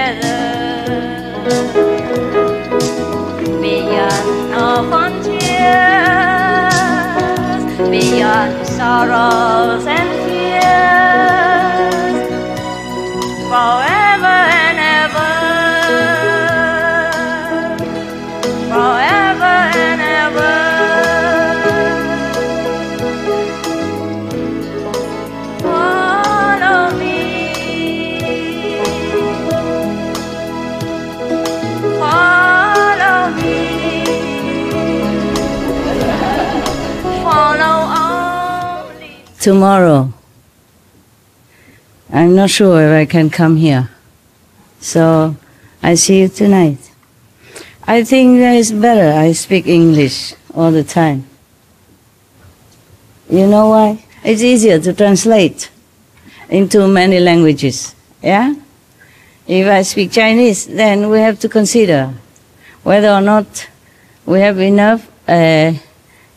together beyond all frontiers, beyond sorrows and fears, forever and ever, forever and ever. Follow me, follow me, follow only. Tomorrow, I'm not sure if I can come here, so I see you tonight. I think that it's better I speak English all the time. You know why? It's easier to translate into many languages, yeah? If I speak Chinese, then we have to consider whether or not we have enough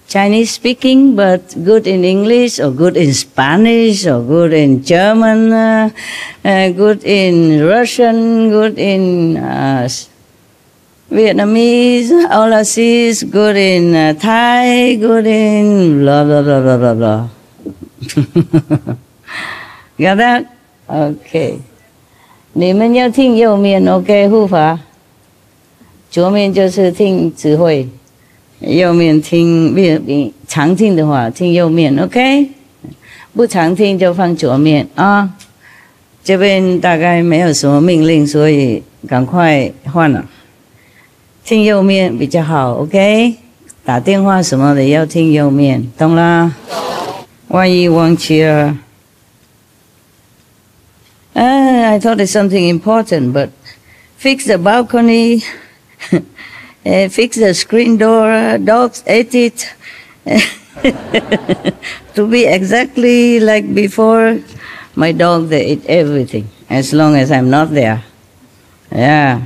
Chinese speaking, but good in English, or good in Spanish, or good in German, good in Russian, good in Vietnamese, all I see is good in Thai, good in blah, blah, blah, blah, blah, blah. Got that? Okay. 你们要听右面 OK 护法，左面就是听指挥，右面听常听的话听右面 OK， 不常听就放左面啊。这边大概没有什么命令，所以赶快换了。听右面比较好 OK， 打电话什么的要听右面，懂啦？万一忘记了。I thought it's something important, but fix the balcony, fix the screen door, dogs ate it, to be exactly like before. My dog, they eat everything, as long as I'm not there. Yeah,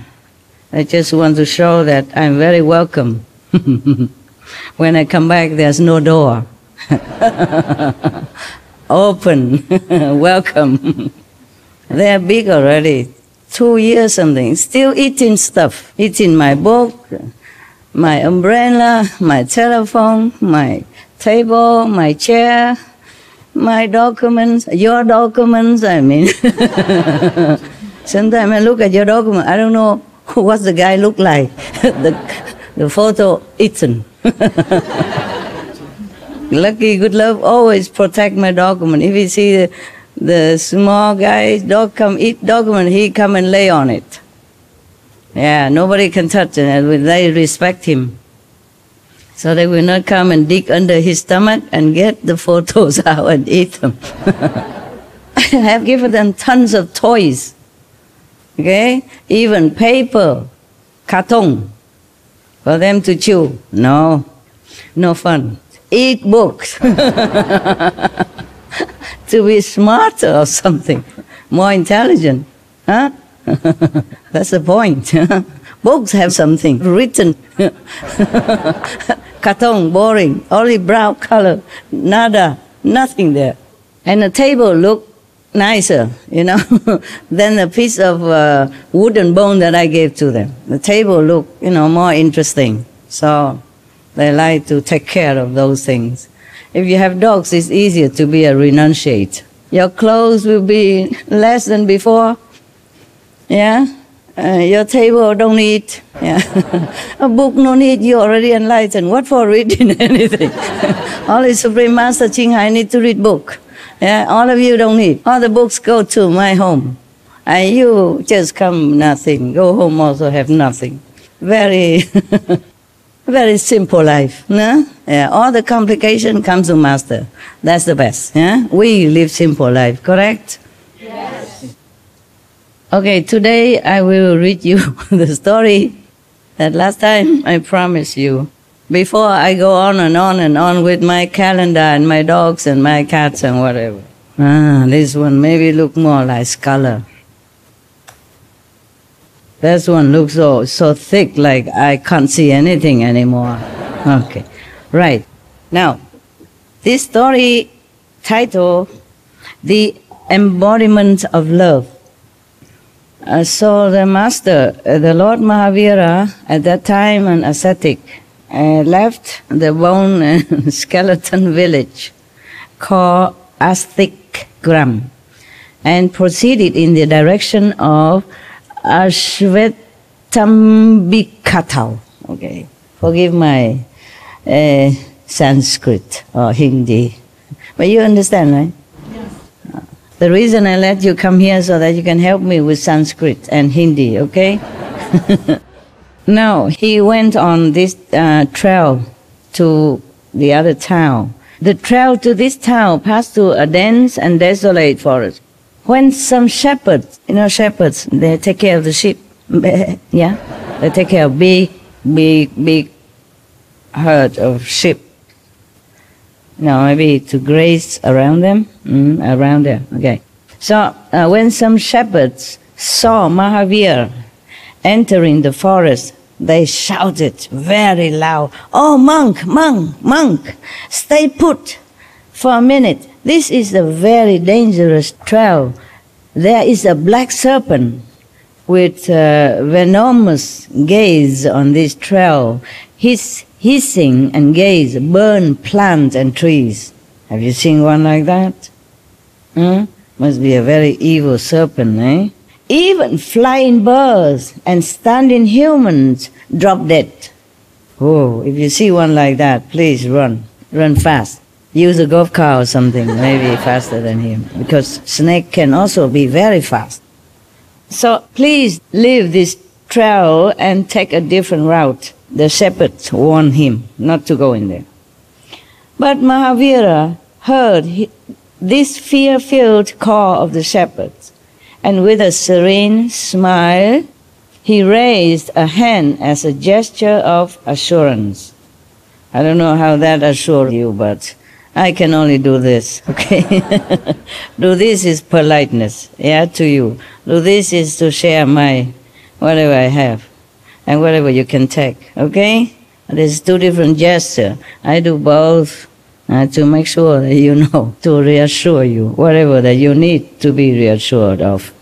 I just want to show that I'm very welcome. When I come back, there's no door. Open, welcome. They are big already, 2 years something, still eating stuff, eating my book, my umbrella, my telephone, my table, my chair, my documents, your documents, I mean. Sometimes I look at your document, I don't know what the guy look like. The photo eaten. Lucky Good Love always protect my document. If you see the small guy, dog come eat document, he come and lay on it. Yeah, nobody can touch it. They respect him. So they will not come and dig under his stomach and get the photos out and eat them. I have given them tons of toys. Okay? Even paper, carton, for them to chew. No, no fun. Eat books. To be smarter or something, more intelligent. Huh? That's the point. Books have something written. Carton, boring, only brown color, nada, nothing there. And the table looked nicer, you know, than the piece of wooden bone that I gave to them. The table looked, you know, more interesting. So they like to take care of those things. If you have dogs, it's easier to be a renunciate. Your clothes will be less than before. Yeah? Your table don't need. Yeah. A book no need, you already enlightened. What for reading anything? Only Supreme Master Ching Hai need to read book. Yeah? All of you don't need. All the books go to my home. And you just come nothing. Go home also have nothing. Very... Very simple life, no? Yeah, all the complication comes to Master. That's the best, yeah? We live simple life, correct? Yes. Okay, today I will read you the story that last time I promised you. Before I go on and on and on with my calendar and my dogs and my cats and whatever. This one maybe look more like scholar. This one looks so thick, like I can't see anything anymore. Okay, right. Now, this story titled, The Embodiment of Love. So the master, the Lord Mahavira, at that time an ascetic, left the bone and skeleton village called Astikgram and proceeded in the direction of Ashwetambikatau. Okay, forgive my Sanskrit or Hindi, but you understand, right? Yes. The reason I let you come here so that you can help me with Sanskrit and Hindi, okay? Now, he went on this trail to the other town. The trail to this town passed through a dense and desolate forest. When some shepherds, shepherds, they take care of the sheep, yeah? They take care of big herd of sheep. Maybe to graze around them, around there, okay. So when some shepherds saw Mahavir entering the forest, they shouted very loud, "Oh, monk, monk, monk, stay put for a minute. This is a very dangerous trail. There is a black serpent with venomous gaze on this trail. His hissing and gaze burn plants and trees." Have you seen one like that? Must be a very evil serpent, eh? Even flying birds and standing humans drop dead. Oh, if you see one like that, please run. Run fast. Use a golf car or something, maybe faster than him, because snake can also be very fast. So please leave this trail and take a different route. The shepherds warned him not to go in there. But Mahavira heard this fear-filled call of the shepherds, and with a serene smile, he raised a hand as a gesture of assurance. I don't know how that assured you, but I can only do this, okay? Do this is politeness, yeah, to you. Do this is to share my, whatever I have, and whatever you can take, okay? There's two different gestures. I do both to make sure that you know, to reassure you, whatever that you need to be reassured of.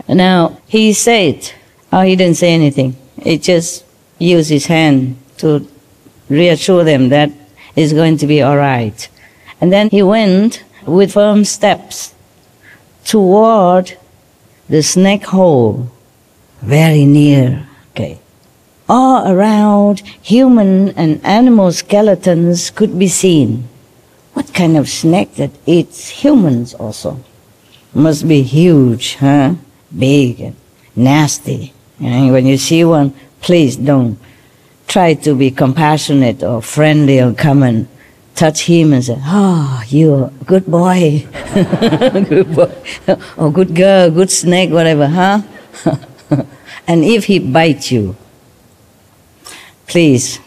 Now, he said, he didn't say anything. He just used his hand to reassure them that it's going to be all right. And then he went with firm steps toward the snake hole, very near, okay. All around, human and animal skeletons could be seen. What kind of snake that eats humans also? Must be huge, huh? Big and nasty. And when you see one, please don't try to be compassionate or friendly or come and touch him and say, "Oh, you're a good boy." Good boy. Or good girl, good snake, whatever, huh? And if he bites you, please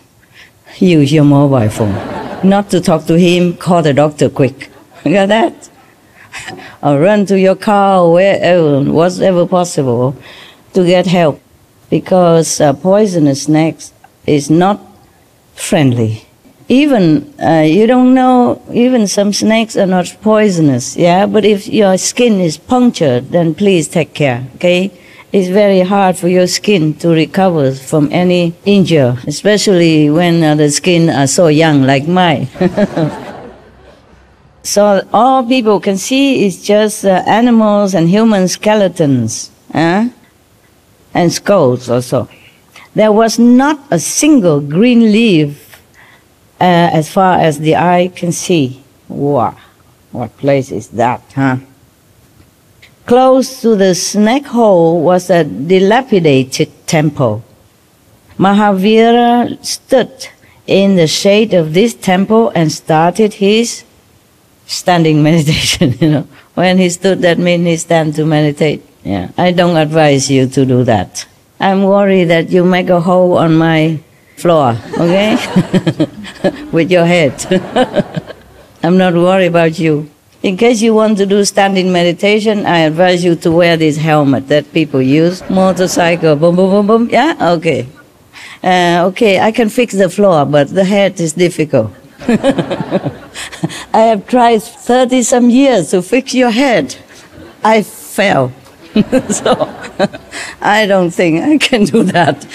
use your mobile phone. Not to talk to him, call the doctor quick. You got that? Or run to your car, wherever, whatever possible, to get help. Because poisonous snakes is not friendly. Even, you don't know, even some snakes are not poisonous, yeah? But if your skin is punctured, then please take care, okay? It's very hard for your skin to recover from any injury, especially when the skin are so young like mine. So all people can see is just animals and human skeletons, and skulls also. There was not a single green leaf as far as the eye can see. Wow, what place is that, huh? Close to the snake hole was a dilapidated temple. Mahavira stood in the shade of this temple and started his standing meditation, you know. When he stood, that means he stand to meditate. Yeah, I don't advise you to do that. I'm worried that you make a hole on my floor, okay? With your head. I'm not worried about you. In case you want to do standing meditation, I advise you to wear this helmet that people use. Motorcycle, boom, boom, boom, boom. Yeah? Okay. Okay, I can fix the floor, but the head is difficult. I have tried 30-some years to fix your head. I fell. So I don't think I can do that.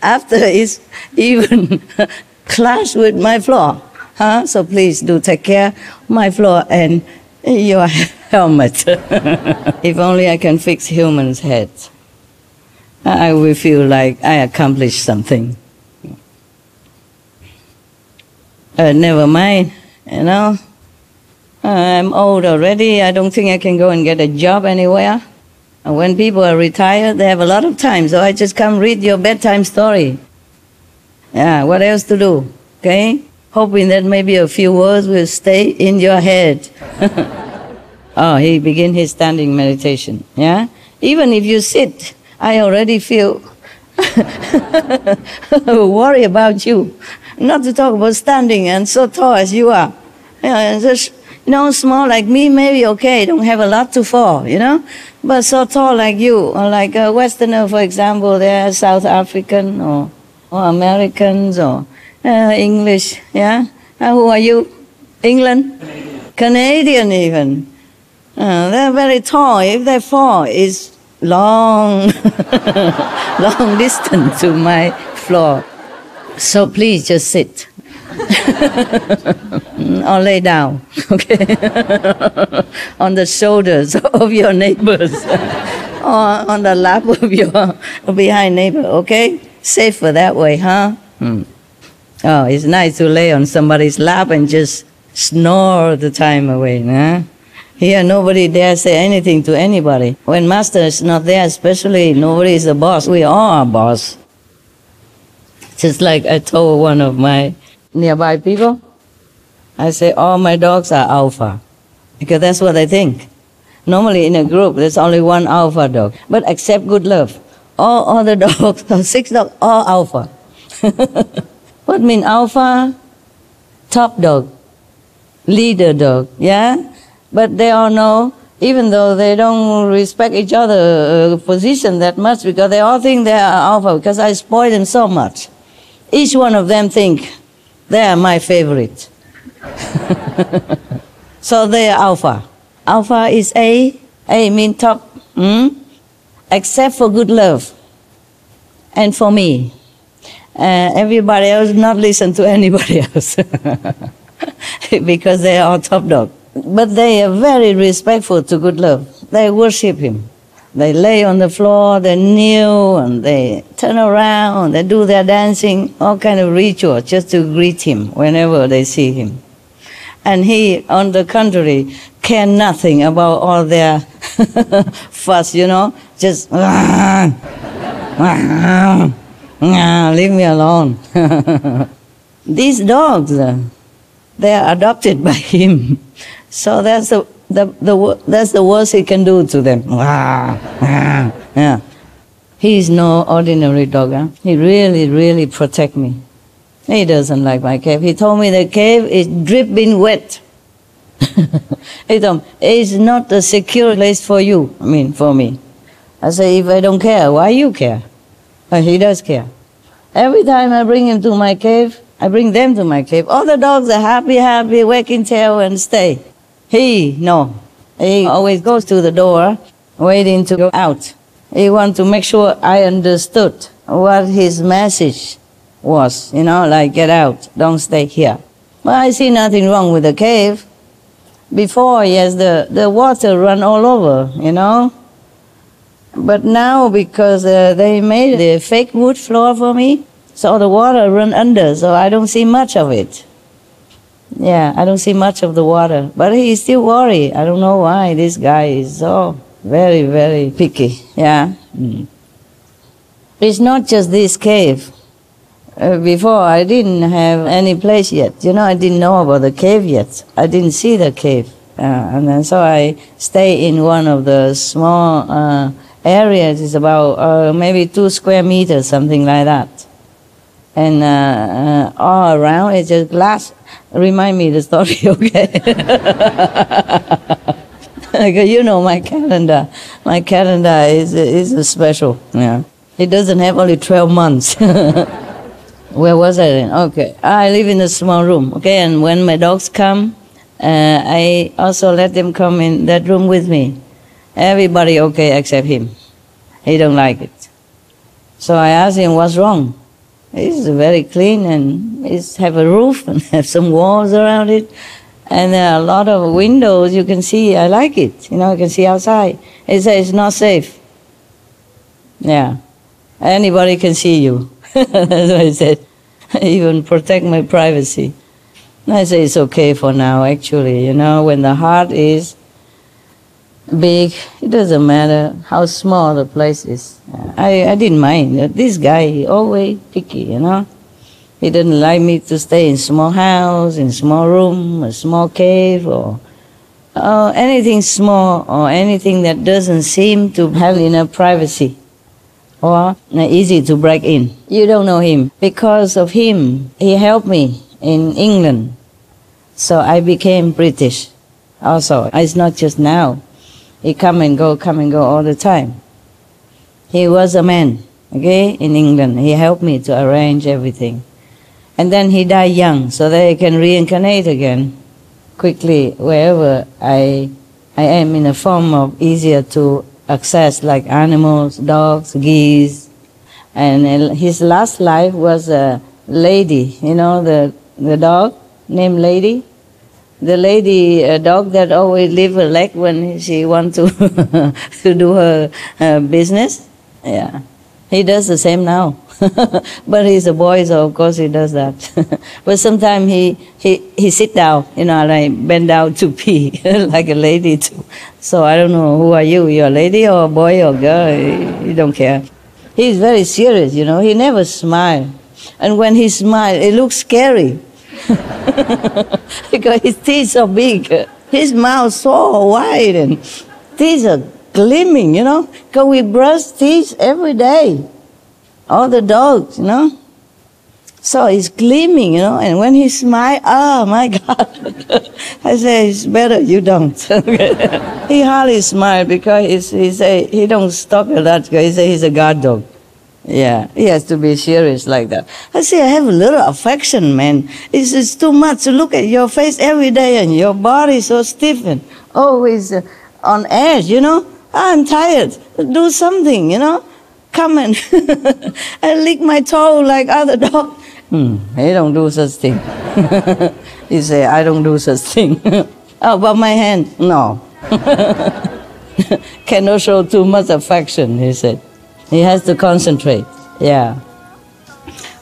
After it's even clash with my floor. So please do take care of my floor and your helmet. If only I can fix humans' heads, I will feel like I accomplished something. Never mind, you know. I'm old already. I don't think I can go and get a job anywhere. And when people are retired, they have a lot of time, so I just come read your bedtime story. Yeah, what else to do? Okay? Hoping that maybe a few words will stay in your head. Oh, he begin his standing meditation. Yeah? Even if you sit, I already feel worry about you. Not to talk about standing and so tall as you are. Yeah, just, small like me, maybe okay, don't have a lot to fall, But so tall like you, or like a Westerner, for example, they're South African or Americans or English, yeah? Who are you? England? Canadian even. They're very tall. If they fall, it's long, long distance to my floor. So please just sit. Or lay down, okay? On the shoulders of your neighbors. Or on the lap of your behind neighbor, okay? Safer that way, huh? Oh, it's nice to lay on somebody's lap and just snore the time away, huh? Here, nobody dare say anything to anybody. When master is not there, especially, nobody is the boss. We all are boss. Just like I told one of my nearby people, I say, all my dogs are alpha, because that's what I think. Normally in a group, there's only one alpha dog, but except Good Love, all other dogs, 6 dogs, all alpha. What mean alpha? Top dog, leader dog, yeah? But they all know, even though they don't respect each other's position that much, because they all think they are alpha, because I spoil them so much. Each one of them think they are my favorite. So they are alpha. Alpha is A. A means top. Except for Good Love. And for me. Everybody else not listen to anybody else. Because they are all top dog. But they are very respectful to Good Love. They worship him. They lay on the floor, they kneel, and they turn around, they do their dancing, all kind of ritual just to greet him whenever they see him. And he, on the contrary, care nothing about all their fuss, just leave me alone. These dogs, they are adopted by him. So that's the worst he can do to them. Yeah. He is no ordinary dog. Huh? He really, really protects me. He doesn't like my cave. He told me the cave is dripping wet. He told me, it's not a secure place for you. I mean, for me. I say, if I don't care, why you care? But he does care. Every time I bring him to my cave, I bring them to my cave. All the dogs are happy, wagging tail and stay. No. He always goes to the door, waiting to go out. He wants to make sure I understood what his message was, like get out, don't stay here. But I see nothing wrong with the cave. Before, yes, the water run all over, But now, because they made the fake wood floor for me, so the water run under, so I don't see much of it. Yeah, I don't see much of the water. But he's still worried. I don't know why this guy is so very, very picky. Yeah. It's not just this cave. Before, I didn't have any place yet. I didn't know about the cave yet. I didn't see the cave. And then so I stay in one of the small areas. It's about maybe 2 square meters, something like that. And all around, it's just glass. Remind me the story, okay? My calendar. My calendar is special. Yeah. It doesn't have only 12 months. Where was I then? Okay. I live in a small room, okay? And when my dogs come, I also let them come in that room with me. Everybody okay except him. He don't like it. So I asked him, what's wrong? It's very clean and it have a roof and have some walls around it. And there are a lot of windows you can see. I like it. You know, you can see outside. He said, it's not safe. Yeah. Anybody can see you. That's what he said. Even protect my privacy. And I say, it's okay for now, actually. You know, when the heart is big, it doesn't matter how small the place is. I didn't mind. This guy, he always picky, you know. He didn't like me to stay in small house, in small room, a small cave, or anything small, or anything that doesn't seem to have enough privacy, or easy to break in. You don't know him. Because of him, he helped me in England. So I became British also. It's not just now. He come and go all the time. He was a man, okay, in England. He helped me to arrange everything. And then he died young, so that he can reincarnate again quickly wherever I am, in a form of easier to access, like animals, dogs, geese. And his last life was a lady, you know, the dog named Lady. The lady, a dog that always leave her leg when she wants to to do her business. Yeah, he does the same now. But he's a boy, so of course he does that. But sometimes he sit down, you know, like bend down to pee, like a lady too. So I don't know, who are you? You're a lady or a boy or a girl? He don't care. He's very serious, you know. He never smiles. And when he smiles, it looks scary. Because his teeth are big, his mouth so wide, and teeth are gleaming, you know. Because we brush teeth every day, all the dogs, you know. So it's gleaming, you know. And when he smiles, oh my God! I say it's better you don't. He hardly smiles because he say he don't talk a lot. Because he say he's a guard dog. Yeah, he has to be serious like that. I say, I have a little affection, man. It's too much to look at your face every day and your body so stiff and always on edge, you know. I'm tired. Do something, you know. Come and, and lick my toe like other dogs. He don't do such thing. He say, I don't do such thing. Oh, but my hand? No. Cannot show too much affection, he said. He has to concentrate. Yeah.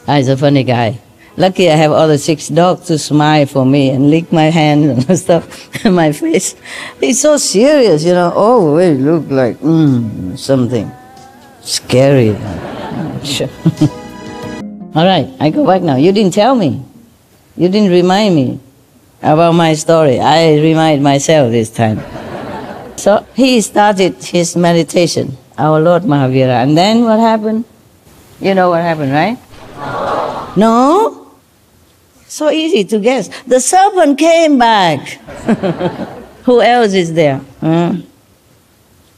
He's a funny guy. Lucky I have all the 6 dogs to smile for me and lick my hand and stuff in my face. He's so serious, you know. Oh, he look like something scary. All right, I go back now. You didn't tell me. You didn't remind me about my story. I remind myself this time. So he started his meditation, our Lord Mahavira. And then what happened? You know what happened, right? No? So easy to guess. The serpent came back. Who else is there?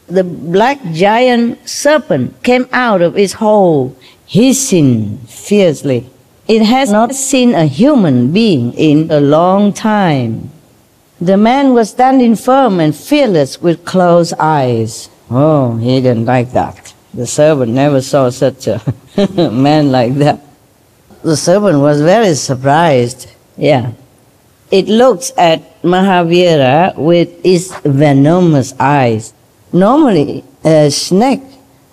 The black giant serpent came out of its hole, hissing fiercely. It has not seen a human being in a long time. The man was standing firm and fearless with closed eyes. Oh, he didn't like that. The serpent never saw such a man like that. The serpent was very surprised. Yeah. It looks at Mahavira with its venomous eyes. Normally, a snake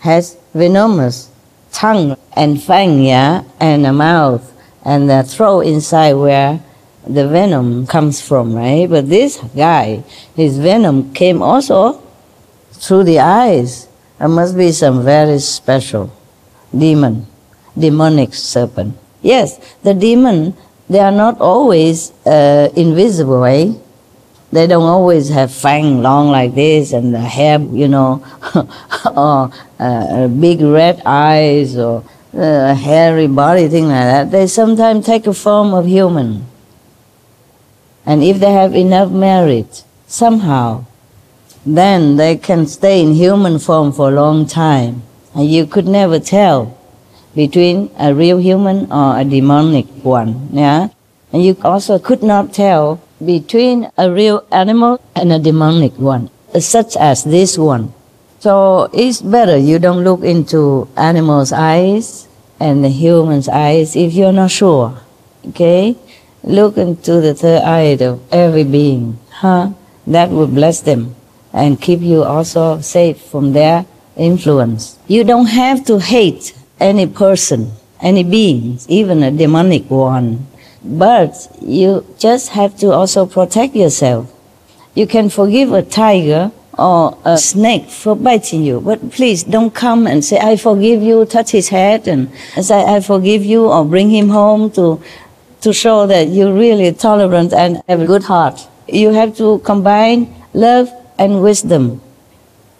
has venomous tongue and fang, yeah, and a mouth and the throat inside where the venom comes from, right? But this guy, his venom came also through the eyes. It must be some very special demonic serpent. Yes, the demon, they are not always invisible, eh? They don't always have fang long like this and the hair, you know, or big red eyes or hairy body, thing like that. They sometimes take a form of human. And if they have enough merit, somehow, then they can stay in human form for a long time. And you could never tell between a real human or a demonic one, yeah? And you also could not tell between a real animal and a demonic one, such as this one. So it's better you don't look into animals' eyes and the human's eyes if you're not sure. Okay? Look into the third eye of every being. That will bless them and keep you also safe from their influence. You don't have to hate any person, any beings, even a demonic one. But you just have to also protect yourself. You can forgive a tiger or a snake for biting you, but please don't come and say, I forgive you, touch his head and say, I forgive you, or bring him home to show that you're really tolerant and have a good heart. You have to combine love and wisdom.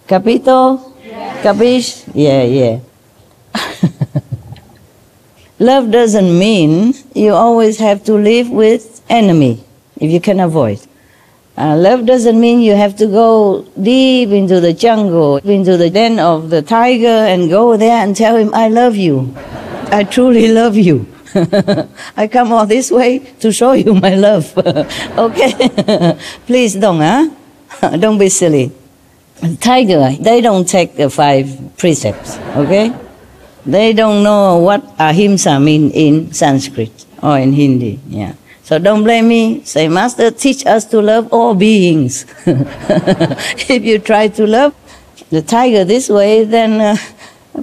Capito? Yes. Capiche? Yeah. Love doesn't mean you always have to live with enemy, if you can avoid. Love doesn't mean you have to go deep into the jungle, into the den of the tiger and go there and tell him, I love you. I truly love you. I come all this way to show you my love. Okay? Please don't, Don't be silly. Tiger, they don't take the 5 precepts, okay? They don't know what ahimsa mean in Sanskrit or in Hindi, yeah. So don't blame me. Say, Master, teach us to love all beings. If you try to love the tiger this way, then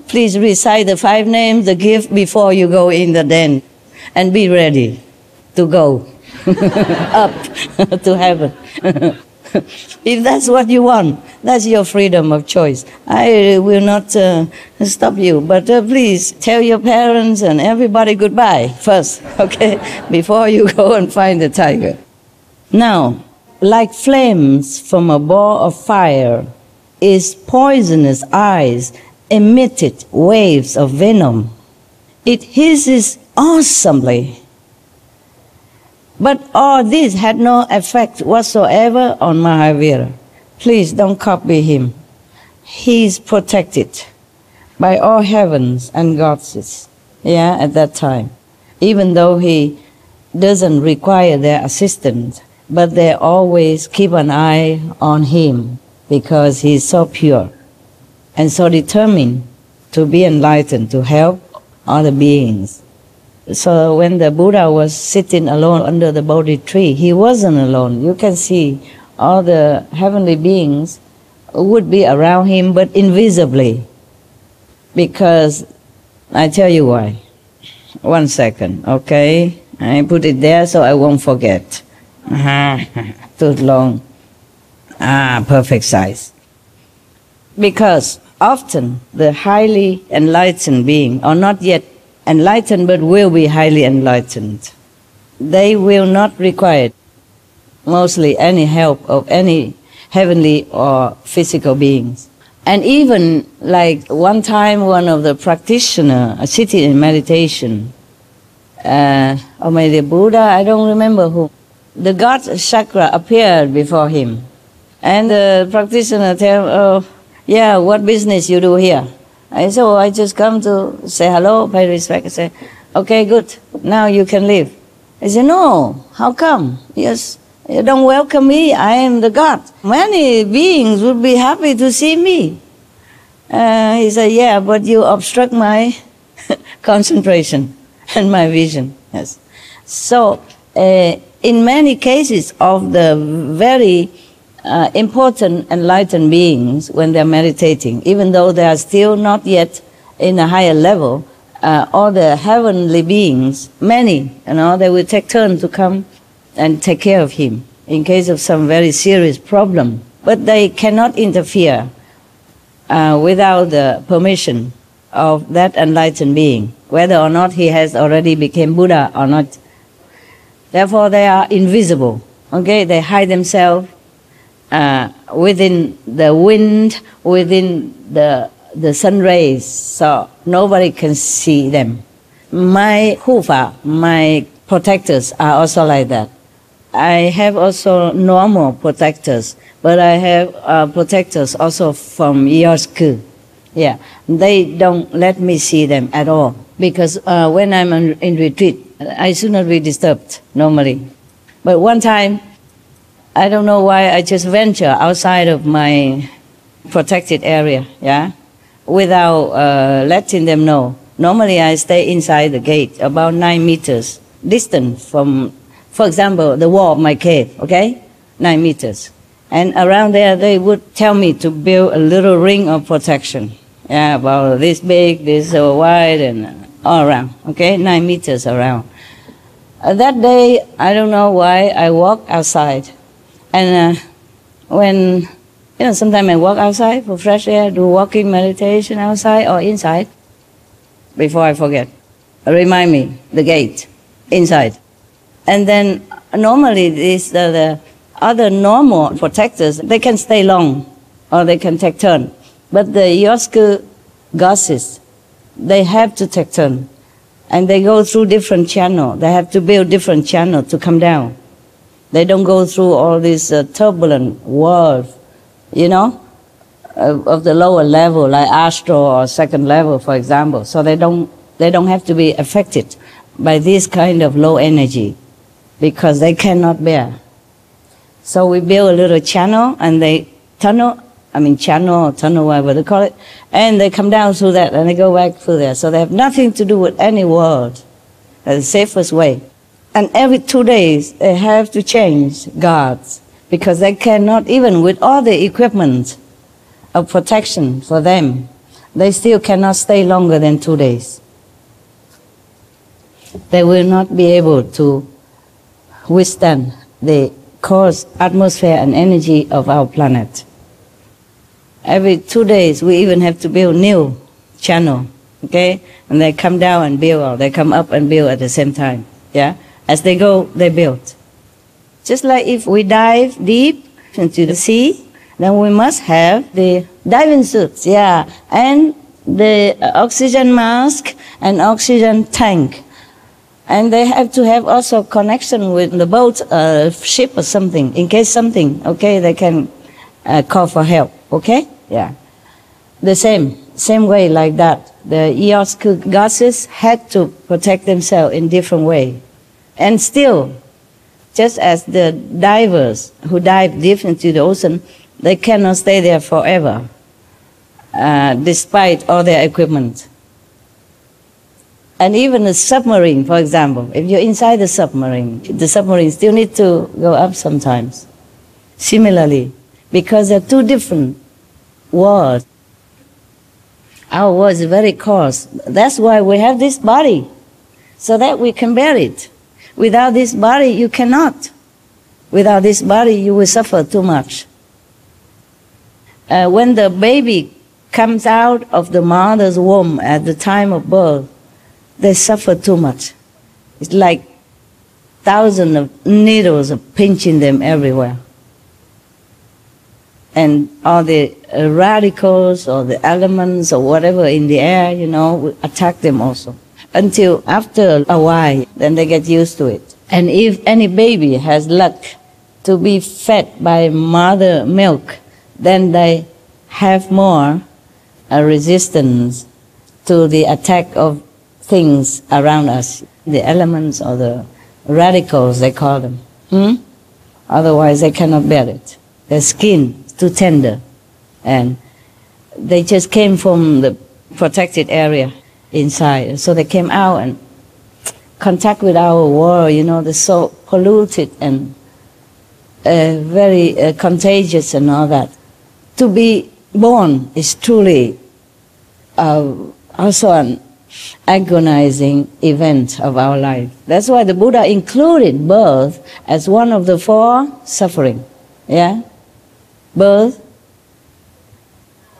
please recite the 5 names, the gift before you go in the den. And be ready to go up to heaven. If that's what you want, that's your freedom of choice. I will not stop you, but please tell your parents and everybody goodbye first, okay, before you go and find the tiger. Now, like flames from a ball of fire, its poisonous eyes emitted waves of venom. It hisses awesomely. But all this had no effect whatsoever on Mahavira. Please don't copy him. He is protected by all heavens and gods, at that time. Even though he doesn't require their assistance, but they always keep an eye on him because he is so pure and so determined to be enlightened, to help other beings. So when the Buddha was sitting alone under the Bodhi tree, he wasn't alone. You can see all the heavenly beings would be around him, but invisibly. Because, I tell you why. 1 second, okay? I put it there so I won't forget. Too long. Perfect size. Because often the highly enlightened being, or not yet enlightened but will be highly enlightened, they will not require mostly any help of any heavenly or physical beings. And even like one time one of the practitioners sitting in meditation, or maybe the Buddha, I don't remember who, the God chakra appeared before him. And the practitioner tell him, oh, yeah, what business you do here? I said, oh, I just come to say hello, pay respect. I say, okay, good, now you can leave. I said, no, how come? Yes, you don't welcome me, I am the God. Many beings would be happy to see me. He said, yeah, but you obstruct my concentration and my vision. Yes. So, in many cases of the very important enlightened beings, when they're meditating, even though they are still not yet in a higher level, all the heavenly beings, many, they will take turn to come and take care of him in case of some very serious problem. But they cannot interfere without the permission of that enlightened being, whether or not he has already become Buddha or not. Therefore, they are invisible. Okay, they hide themselves within the wind, within the sun rays, so nobody can see them. My hufa, my protectors are also like that. I have also normal protectors, but I have protectors also from Yosku. Yeah, they don't let me see them at all, because when I'm in retreat, I should not be disturbed normally. But one time, I don't know why, I just venture outside of my protected area, yeah, without letting them know. Normally I stay inside the gate about 9 meters distance from, for example, the wall of my cave, okay? 9 meters. And around there they would tell me to build a little ring of protection. Yeah, about this big, this so wide, and all around, okay? 9 meters around. That day, I don't know why, I walked outside. And when, sometimes I walk outside for fresh air, do walking meditation outside or inside. Before I forget, remind me, the gate, inside. And then normally the other normal protectors, they can stay long or they can take turn. But the Yosku goddesses, they have to take turn. And they go through different channels. They have to build different channels to come down. They don't go through all this turbulent world, of the lower level, like astral or second level, for example. So they don't have to be affected by this kind of low energy because they cannot bear. So we build a little channel and they channel or tunnel, whatever they call it, and they come down through that and they go back through there. So they have nothing to do with any world. That's the safest way. And every 2 days they have to change guards because they cannot, even with all the equipment of protection for them, they still cannot stay longer than 2 days. They will not be able to withstand the coarse atmosphere and energy of our planet. Every 2 days we even have to build new channel, okay? And they come down and build, or they come up and build at the same time, yeah? As they go, they build. Just like if we dive deep into the sea, then we must have the diving suits, yeah, and the oxygen mask and oxygen tank. And they have to have also connection with the boat, ship or something, in case something, okay, they can call for help, okay? Yeah. The same way like that. The Yosku goddesses had to protect themselves in different way. And still, just as the divers who dive deep into the ocean, they cannot stay there forever, despite all their equipment. And even a submarine, for example, if you're inside the submarine still need to go up sometimes. Similarly, because they're two different worlds. Our world is very coarse. That's why we have this body, so that we can bear it. Without this body, you cannot. Without this body, you will suffer too much. When the baby comes out of the mother's womb at the time of birth, they suffer too much. It's like thousands of needles are pinching them everywhere. And all the radicals or the elements or whatever in the air, will attack them also. Until after a while, then they get used to it. And if any baby has luck to be fed by mother milk, then they have more resistance to the attack of things around us, the elements or the radicals, they call them. Otherwise, they cannot bear it. Their skin is too tender. And they just came from the protected area inside. So they came out and contact with our world, they're so polluted and very contagious and all that. To be born is truly also an agonizing event of our life. That's why the Buddha included birth as one of the 4 suffering. Yeah? Birth,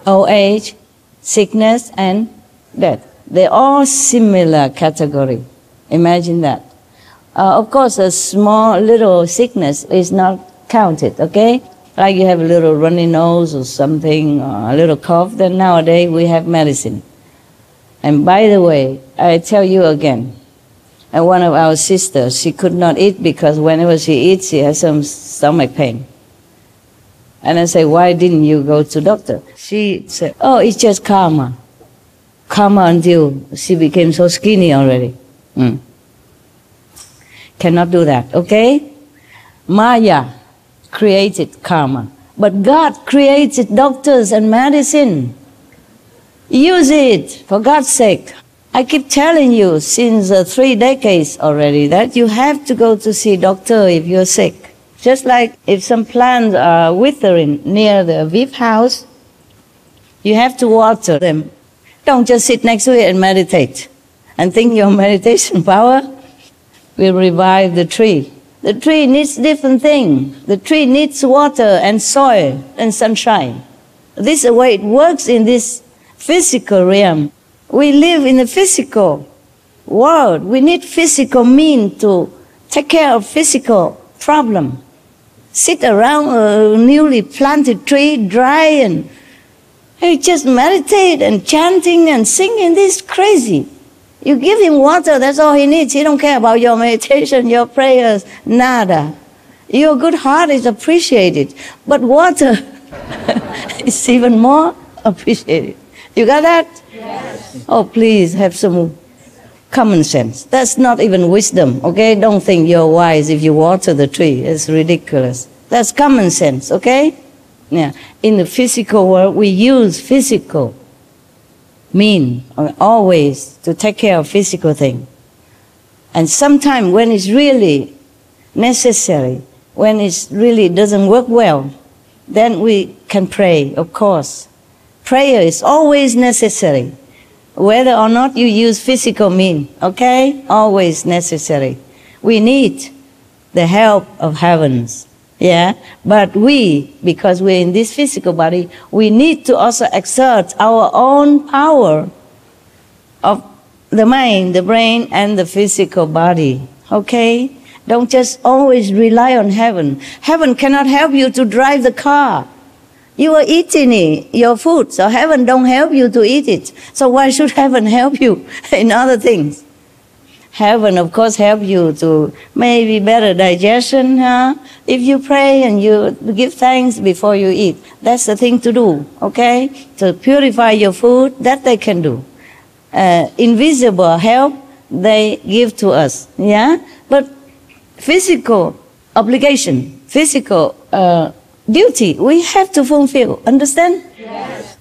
old age, sickness, and death. They're all similar category. Imagine that. Of course, a small little sickness is not counted, okay? Like you have a little runny nose or something, or a little cough, then nowadays we have medicine. And by the way, I tell you again, and one of our sisters, she could not eat because whenever she eats, she has some stomach pain. And I say, why didn't you go to doctor? She said, oh, it's just karma. Karma until she became so skinny already. Cannot do that, okay? Maya created karma. But God created doctors and medicine. Use it, for God's sake. I keep telling you since 3 decades already that you have to go to see doctor if you're sick. Just like if some plants are withering near the VIP house, you have to water them. Don't just sit next to it and meditate and think your meditation power will revive the tree. The tree needs different things. The tree needs water and soil and sunshine. This is the way it works in this physical realm. We live in a physical world. We need physical means to take care of physical problem. Sit around a newly planted tree, dry, and just meditate and chanting and singing. This is crazy. You give him water, that's all he needs. He don't care about your meditation, your prayers, nada. Your good heart is appreciated, but water is even more appreciated. You got that? Yes. Oh, please have some common sense. That's not even wisdom, okay? Don't think you're wise if you water the tree. It's ridiculous. That's common sense, okay? Yeah. In the physical world, we use physical mean always to take care of physical things. And sometimes when it's really necessary, when it really doesn't work well, then we can pray, of course. Prayer is always necessary, whether or not you use physical means, okay? Always necessary. We need the help of heavens, yeah? But we, because we're in this physical body, we need to also exert our own power of the mind, the brain, and the physical body, okay? Don't just always rely on heaven. Heaven cannot help you to drive the car. You are eating it, your food, so heaven don't help you to eat it. So why should heaven help you in other things? Heaven, of course, help you to maybe better digestion, huh? If you pray and you give thanks before you eat, that's the thing to do, okay? To purify your food, that they can do. Invisible help, they give to us, yeah? But physical obligation, physical duty, we have to fulfill. Understand? Yes.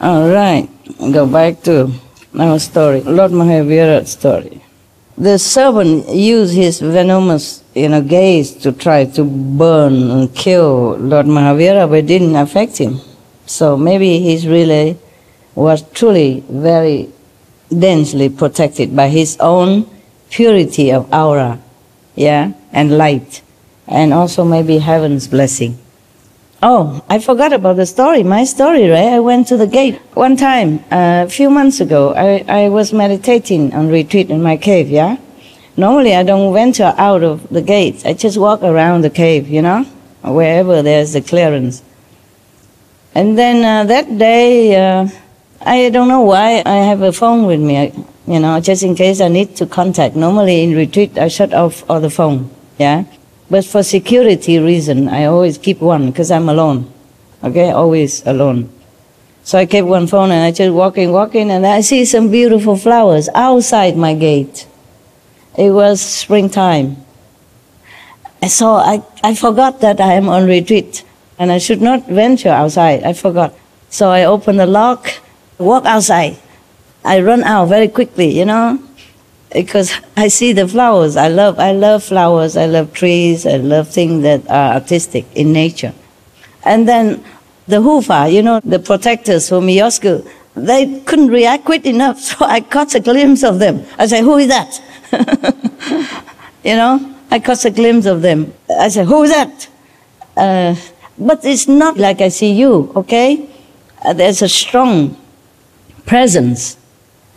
All right. Go back to our story. Lord Mahavira's story. The servant used his venomous, gaze to try to burn and kill Lord Mahavira, but it didn't affect him. So maybe he's really was truly very densely protected by his own purity of aura, yeah, and light. And also maybe heaven's blessing. Oh, I forgot about the story, my story, right? I went to the gate. One time, a few months ago, I was meditating on retreat in my cave, yeah? Normally I don't venture out of the gate. I just walk around the cave, wherever there's the clearance. And then that day, I don't know why, I have a phone with me, just in case I need to contact. Normally in retreat, I shut off all the phone, yeah? But for security reason, I always keep one because I'm alone, okay, always alone. So I kept one phone and I just walking, and I see some beautiful flowers outside my gate. It was springtime. And so I forgot that I am on retreat and I should not venture outside. I forgot. So I opened the lock, walk outside. I run out very quickly, because I see the flowers. I love flowers, I love trees, I love things that are artistic in nature. And then the Hufa, the protectors from Miosku, they couldn't react quick enough, so I caught a glimpse of them. I said, who is that? I caught a glimpse of them. I said, who is that? But it's not like I see you, okay? There's a strong presence.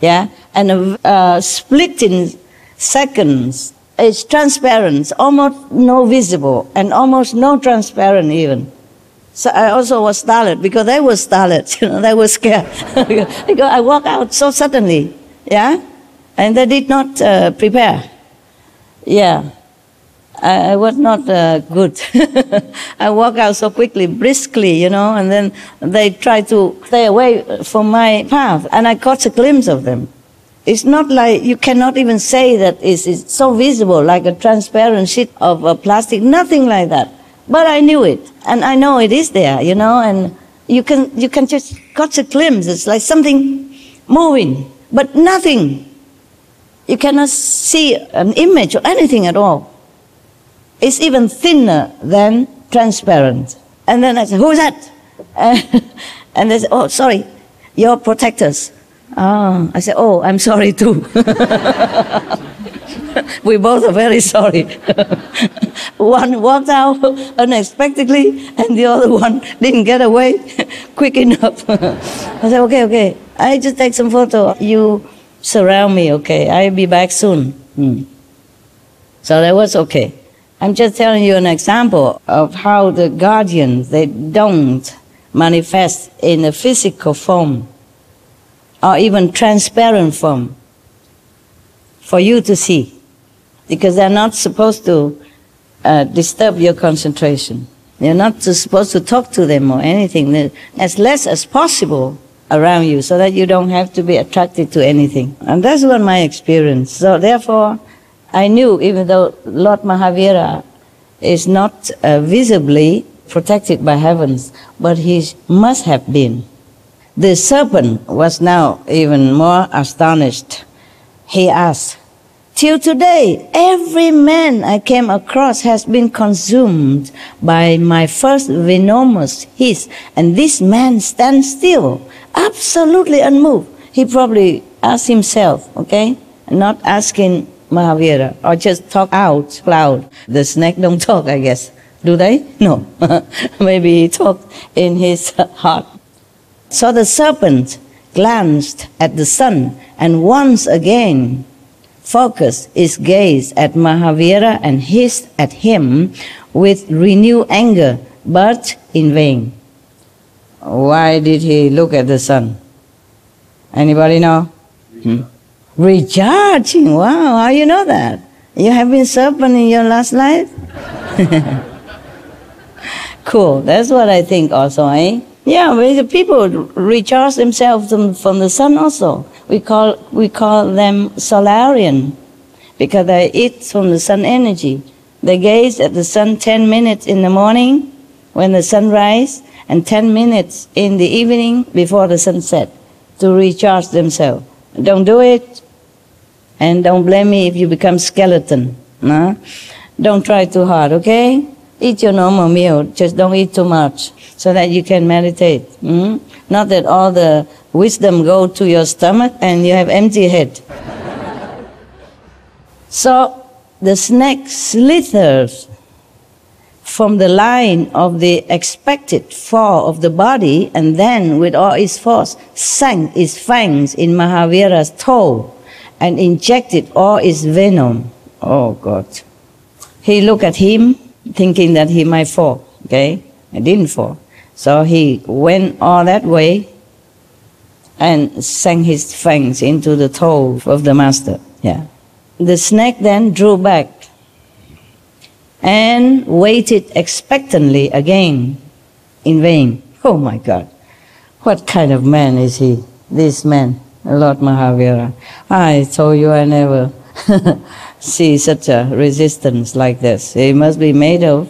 Yeah, and a split in seconds. It's transparent, almost no visible, and almost no transparent even. So I also was startled because they were startled. They were scared. Because I walked out so suddenly, yeah, and they did not prepare. Yeah, I was not good. I walked out so quickly, briskly, and then they tried to stay away from my path, and I caught a glimpse of them. It's not like, you cannot even say that it's so visible, like a transparent sheet of plastic, nothing like that. But I knew it, and I know it is there, you know, and you can just catch a glimpse. It's like something moving, but nothing. You cannot see an image or anything at all. It's even thinner than transparent. And then I said, who's that? And they said, oh, sorry, your protectors. Oh, I said, oh, I'm sorry too. We both are very sorry. One walked out unexpectedly, and the other one didn't get away quick enough. I said, okay, I just take some photo. You surround me, okay? I'll be back soon. So that was okay. I'm just telling you an example of how the guardians, they don't manifest in a physical form or even transparent form for you to see, because they're not supposed to disturb your concentration. You're not supposed to talk to them or anything, as less as possible around you, so that you don't have to be attracted to anything. And that's what my experience. So therefore, I knew, even though Lord Mahavira is not visibly protected by heavens, but he must have been. The serpent was now even more astonished. He asked, till today, every man I came across has been consumed by my first venomous hiss, and this man stands still, absolutely unmoved. He probably asked himself, okay, not asking Mahavira, or just talk out loud. The snake don't talk, I guess. Do they? No. Maybe he talked in his heart. So the serpent glanced at the sun and once again focused its gaze at Mahavira and hissed at him with renewed anger, but in vain. Why did he look at the sun? Anybody know? Recharging. Wow, how you know that? You have been serpent in your last life? Cool, that's what I think also, eh? Yeah, the people recharge themselves from the sun also. We call them solarian, because they eat from the sun energy. They gaze at the sun 10 minutes in the morning when the sun rises, and 10 minutes in the evening before the sunset to recharge themselves. Don't do it, and don't blame me if you become skeleton. No? Don't try too hard, okay? Eat your normal meal, just don't eat too much, so that you can meditate. Not that all the wisdom go to your stomach and you have empty head. So the snake slithers from the line of the expected fall of the body, and then with all its force sank its fangs in Mahavira's toe and injected all its venom. Oh God. He looked at him thinking that he might fall, okay? He didn't fall. So he went all that way and sank his fangs into the toe of the master. Yeah. The snake then drew back and waited expectantly again, in vain. Oh my God. What kind of man is he, this man, Lord Mahavira? I told you I never see such a resistance like this. It must be made of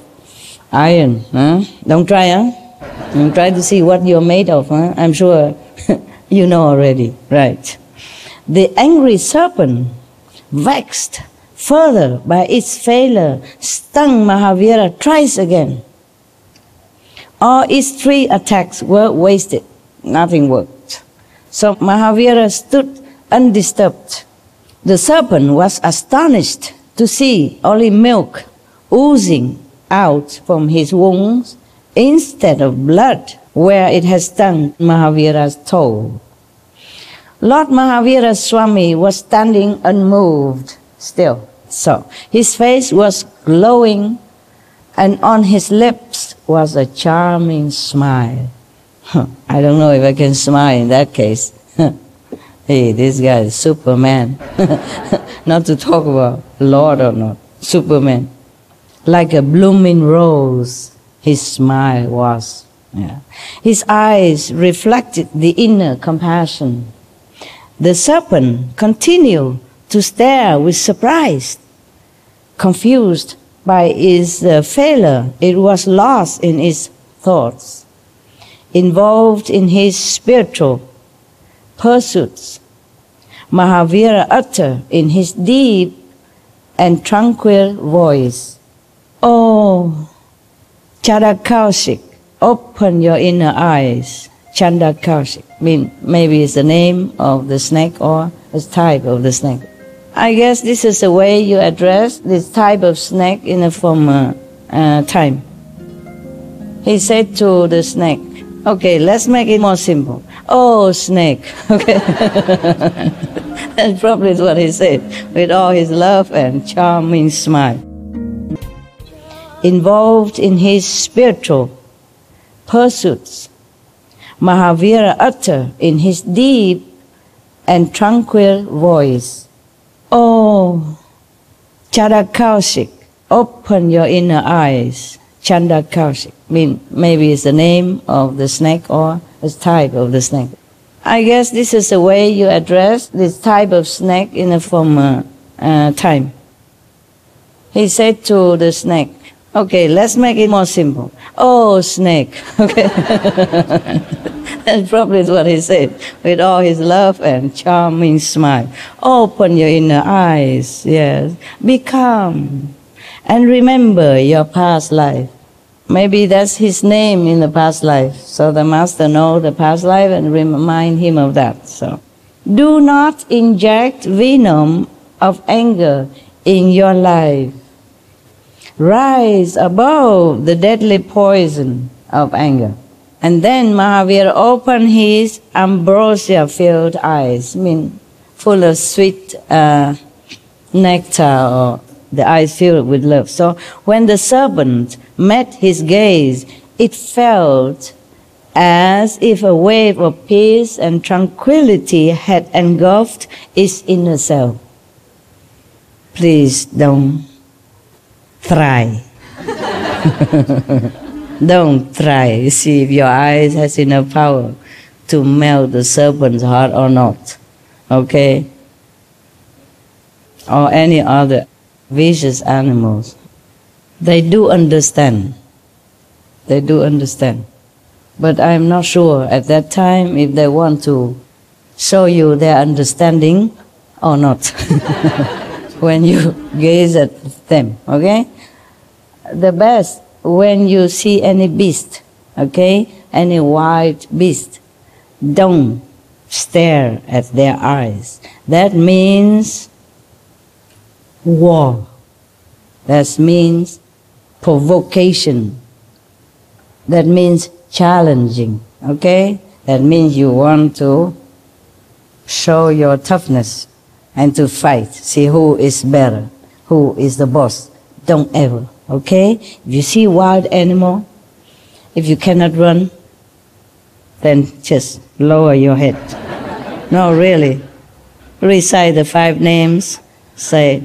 iron. Huh? Don't try, huh? Don't try to see what you're made of. Huh? I'm sure you know already. Right. The angry serpent, vexed further by its failure, stung Mahavira thrice again. All its 3 attacks were wasted. Nothing worked. So Mahavira stood undisturbed. The serpent was astonished to see only milk oozing out from his wounds instead of blood where it had stung Mahavira's toe. Lord Mahavira Swami was standing unmoved still. So his face was glowing, and on his lips was a charming smile. I don't know if I can smile in that case. Hey, this guy is Superman. Not to talk about Lord or not. Superman. Like a blooming rose, his smile was. Yeah. His eyes reflected the inner compassion. The serpent continued to stare with surprise, confused By its failure, it was lost in its thoughts, involved in his spiritual pursuits. Mahavira uttered in his deep and tranquil voice, "Oh, Chandakaushik, open your inner eyes." Chandakaushik mean maybe it's the name of the snake or a type of the snake. I guess this is the way you address this type of snake in a former time. He said to the snake, okay, let's make it more simple. "Oh, snake." Okay. That's probably what he said, with all his love and charming smile. Involved in his spiritual pursuits, Mahavira uttered in his deep and tranquil voice, "Oh, Chandakaushik, open your inner eyes." Chandakaushik mean maybe it's the name of the snake or a type of the snake. I guess this is the way you address this type of snake in a former time. He said to the snake, okay, let's make it more simple. "Oh, snake." Okay. That's probably what he said, with all his love and charming smile. "Open your inner eyes, yes. Be calm and remember your past life." Maybe that's his name in the past life. So the master knows the past life and remind him of that. So, do not inject venom of anger in your life. Rise above the deadly poison of anger. And then Mahavira opened his ambrosia-filled eyes, full of sweet nectar, or the eyes filled with love. So when the serpent met his gaze, it felt as if a wave of peace and tranquility had engulfed its inner self. Please don't try. Don't try. See if your eyes has enough power to melt the serpent's heart or not. Okay? Or any other vicious animals. They do understand. They do understand. But I'm not sure at that time if they want to show you their understanding or not. When you gaze at them, okay? The best, when you see any beast, okay, any wild beast, don't stare at their eyes. That means war. That means provocation. That means challenging, okay? That means you want to show your toughness and to fight. See who is better, who is the boss. Don't ever, okay? If you see wild animal, if you cannot run, then just lower your head. No, really. Recite the 5 names. Say,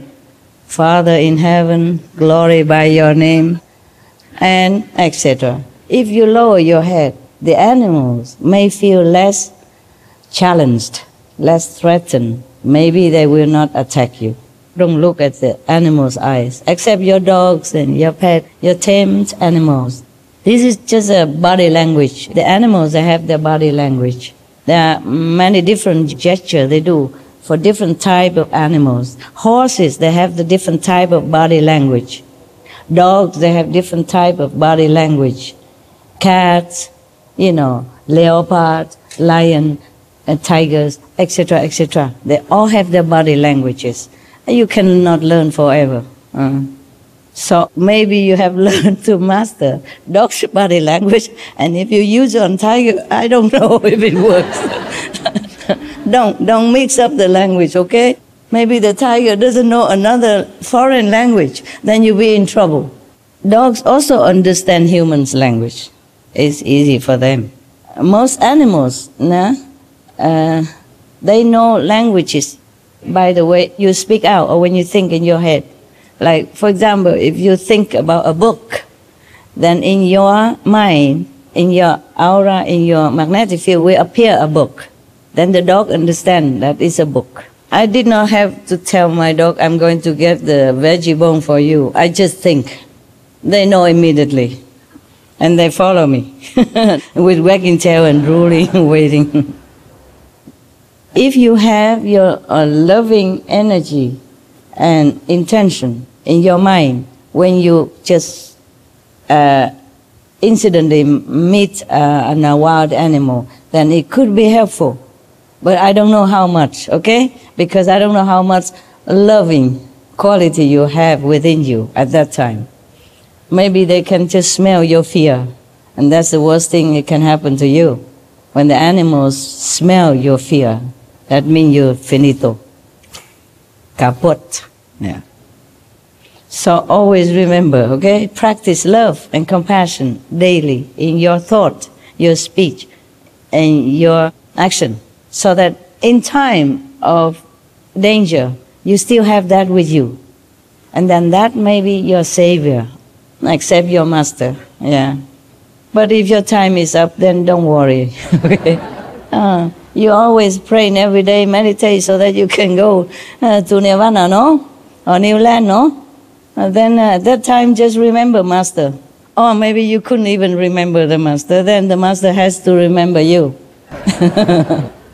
Father in heaven, glory by your name, and etc. If you lower your head, the animals may feel less challenged, less threatened. Maybe they will not attack you. Don't look at the animals' eyes, except your dogs and your pet, your tamed animals. This is just a body language. The animals, they have their body language. There are many different gestures they do for different type of animals. Horses, they have the different type of body language. Dogs, they have different type of body language. Cats, leopard, lion, and tigers, etc., etc. They all have their body languages. You cannot learn forever. So maybe you have learned to master dog's body language, and if you use it on tiger, I don't know if it works. Don't mix up the language, okay? Maybe the tiger doesn't know another foreign language, then you'll be in trouble. Dogs also understand humans' language. It's easy for them. Most animals, they know languages by the way you speak out or when you think in your head. Like, for example, if you think about a book, then in your mind, in your aura, in your magnetic field will appear a book. Then the dog understands that it's a book. I did not have to tell my dog, I'm going to get the veggie bone for you. I just think. They know immediately. And they follow me with wagging tail and drooling, waiting. If you have your loving energy and intention in your mind, when you just incidentally meet a wild animal, then it could be helpful. But I don't know how much, okay? Because I don't know how much loving quality you have within you at that time. Maybe they can just smell your fear, and that's the worst thing that can happen to you. When the animals smell your fear, that means you're finito, kaput. Yeah. So always remember, okay? Practice love and compassion daily in your thought, your speech, and your action, so that in time of danger, you still have that with you. And then that may be your savior, except your master, yeah. But if your time is up, then don't worry, okay? You always praying every day, meditate so that you can go to Nirvana, no? Or New Land, no? And then at that time, just remember Master. Or maybe you couldn't even remember the Master, then the Master has to remember you.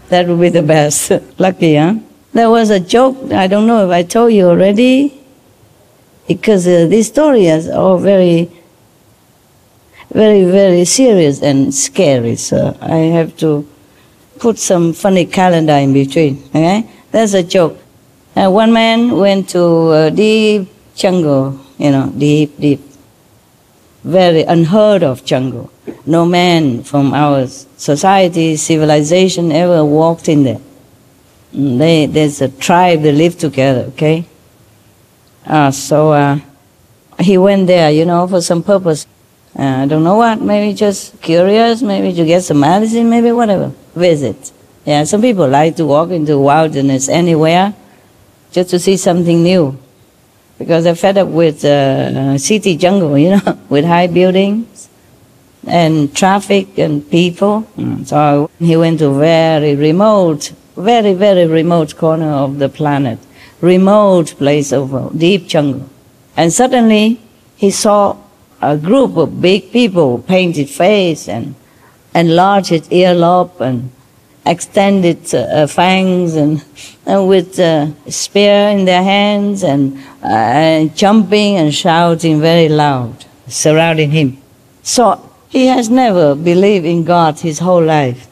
That would be the best. Lucky, huh? There was a joke, I don't know if I told you already, because these stories are all very, very, very serious and scary, so I have to put some funny calendar in between, okay? That's a joke. One man went to a deep jungle, you know, deep, deep, very unheard of jungle. No man from our society, civilization ever walked in there. There's a tribe that live together, okay? So he went there, you know, for some purpose. I don't know what, maybe just curious, maybe to get some medicine, maybe whatever. Visit. Yeah, some people like to walk into wilderness anywhere just to see something new, because they're fed up with city jungle, you know, with high buildings and traffic and people. So he went to very remote, very, very remote corner of the planet, remote place of deep jungle. And suddenly he saw a group of big people, painted face and enlarged earlobe and extended fangs and with spear in their hands and jumping and shouting very loud, surrounding him. So he has never believed in God his whole life.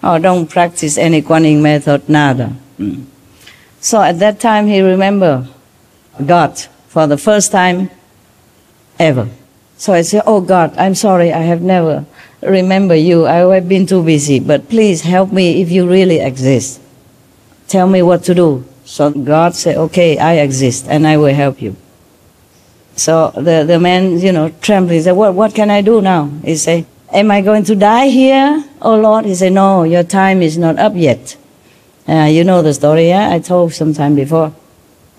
Or don't practice any Kuan Yin method, nada. So at that time he remembered God for the first time ever. So I said, oh God, I'm sorry, I have never remembered you. I have been too busy, but please help me if you really exist. Tell me what to do. So God said, okay, I exist and I will help you. So the man, you know, trembling, said, what can I do now? He said, am I going to die here, oh Lord? He said, no, your time is not up yet. You know the story, yeah? I told sometime before.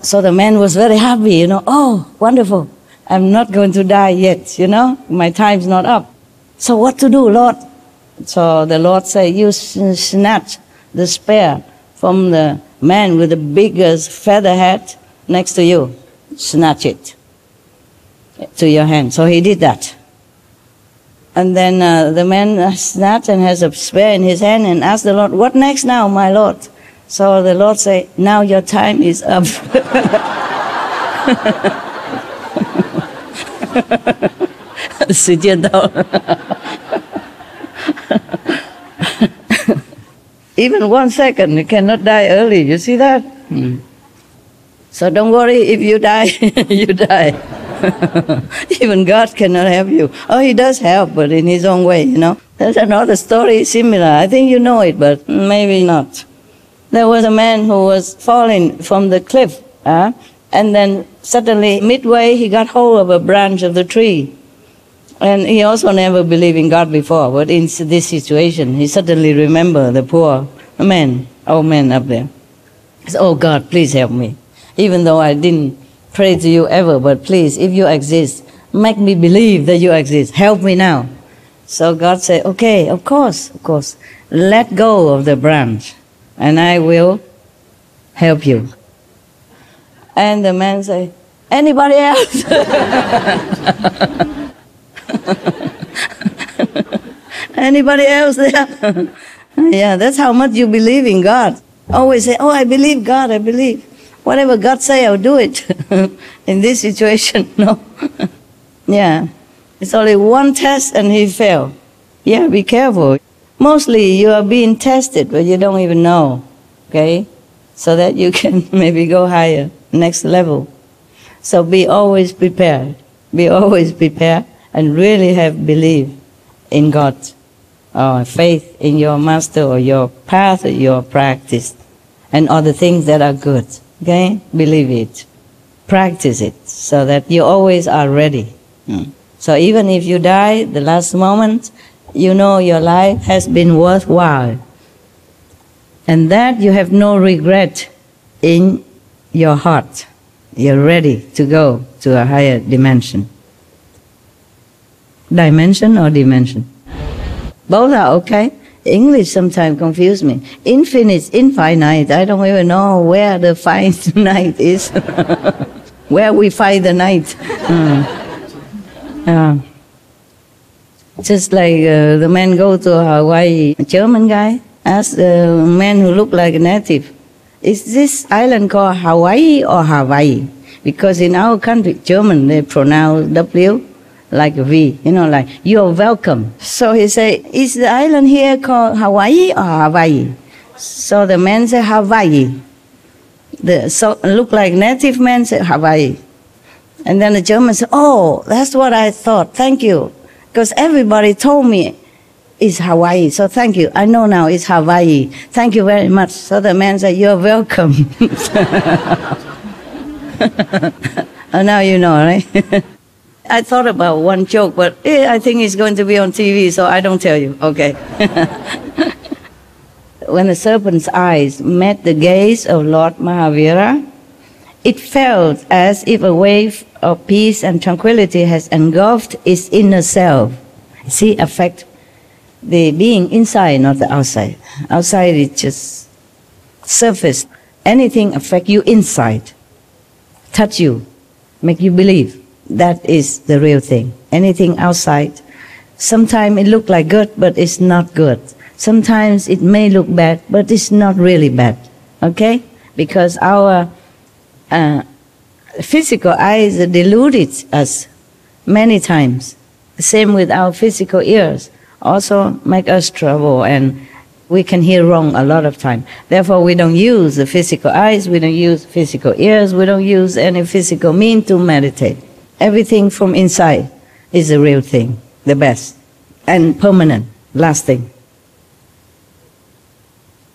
So the man was very happy, you know, oh, wonderful. I'm not going to die yet, you know, my time's not up. So what to do, Lord? So the Lord said, you snatch the spear from the man with the biggest feather hat next to you. Snatch it to your hand. So he did that. And then the man snatched and has a spear in his hand and asked the Lord, what next now, my Lord? So the Lord said, now your time is up. Even 1 second, you cannot die early. You see that? So don't worry, if you die, you die. Even God cannot help you. Oh, he does help, but in his own way, you know. There's another story similar. I think you know it, but maybe not. There was a man who was falling from the cliff, and then suddenly, midway, he got hold of a branch of the tree. And he also never believed in God before, but in this situation, he suddenly remembered the poor man, old man up there. He said, oh God, please help me. Even though I didn't pray to you ever, but please, if you exist, make me believe that you exist. Help me now. So God said, okay, of course, let go of the branch, and I will help you. And the man say, anybody else? Anybody else there? Yeah, that's how much you believe in God. Always say, oh, I believe God, I believe. Whatever God say, I'll do it. In this situation, no. Yeah, it's only one test and he failed. Yeah, be careful. Mostly you are being tested, but you don't even know, okay? So that you can maybe go higher, next level. So be always prepared. Be always prepared and really have belief in God, or faith in your master or your path or your practice and all the things that are good, okay? Believe it. Practice it so that you always are ready. So even if you die, the last moment, you know your life has been worthwhile. And that you have no regret in your heart. You're ready to go to a higher dimension. Dimension or dimension? Both are okay. English sometimes confuse me. Infinite, infinite. I don't even know where the finite is. Where we find the night. Just like the man go to Hawaii, a German guy asked the man who looked like a native, is this island called Hawaii or Hawaii? Because in our country, German, they pronounce W like a V, you know, like, you're welcome. So he said, is the island here called Hawaii or Hawaii? So the man said, Hawaii. So look like native man said, Hawaii. And then the German said, oh, that's what I thought, thank you. Because everybody told me it's Hawaii, so thank you. I know now it's Hawaii. Thank you very much. So the man said, you're welcome. Oh, now you know, right? I thought about one joke, but I think it's going to be on TV, so I don't tell you. Okay. When the serpent's eyes met the gaze of Lord Mahavira, it felt as if a wave of peace and tranquility has engulfed its inner self. See, affect the being inside, not the outside. Outside is just surface. Anything affect you inside, touch you, make you believe. That is the real thing. Anything outside, sometimes it look like good, but it's not good. Sometimes it may look bad, but it's not really bad. Okay? Because our physical eyes deluded us many times. Same with our physical ears. Also make us trouble, and we can hear wrong a lot of time. Therefore, we don't use the physical eyes, we don't use physical ears, we don't use any physical means to meditate. Everything from inside is the real thing, the best, and permanent, lasting.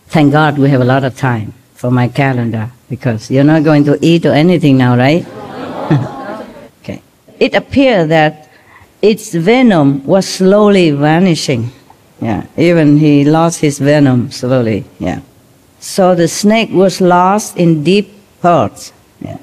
Thank God we have a lot of time for my calendar, because you're not going to eat or anything now, right? Okay. It appeared that its venom was slowly vanishing. Yeah, even he lost his venom slowly. Yeah. So the snake was lost in deep thoughts. Yeah.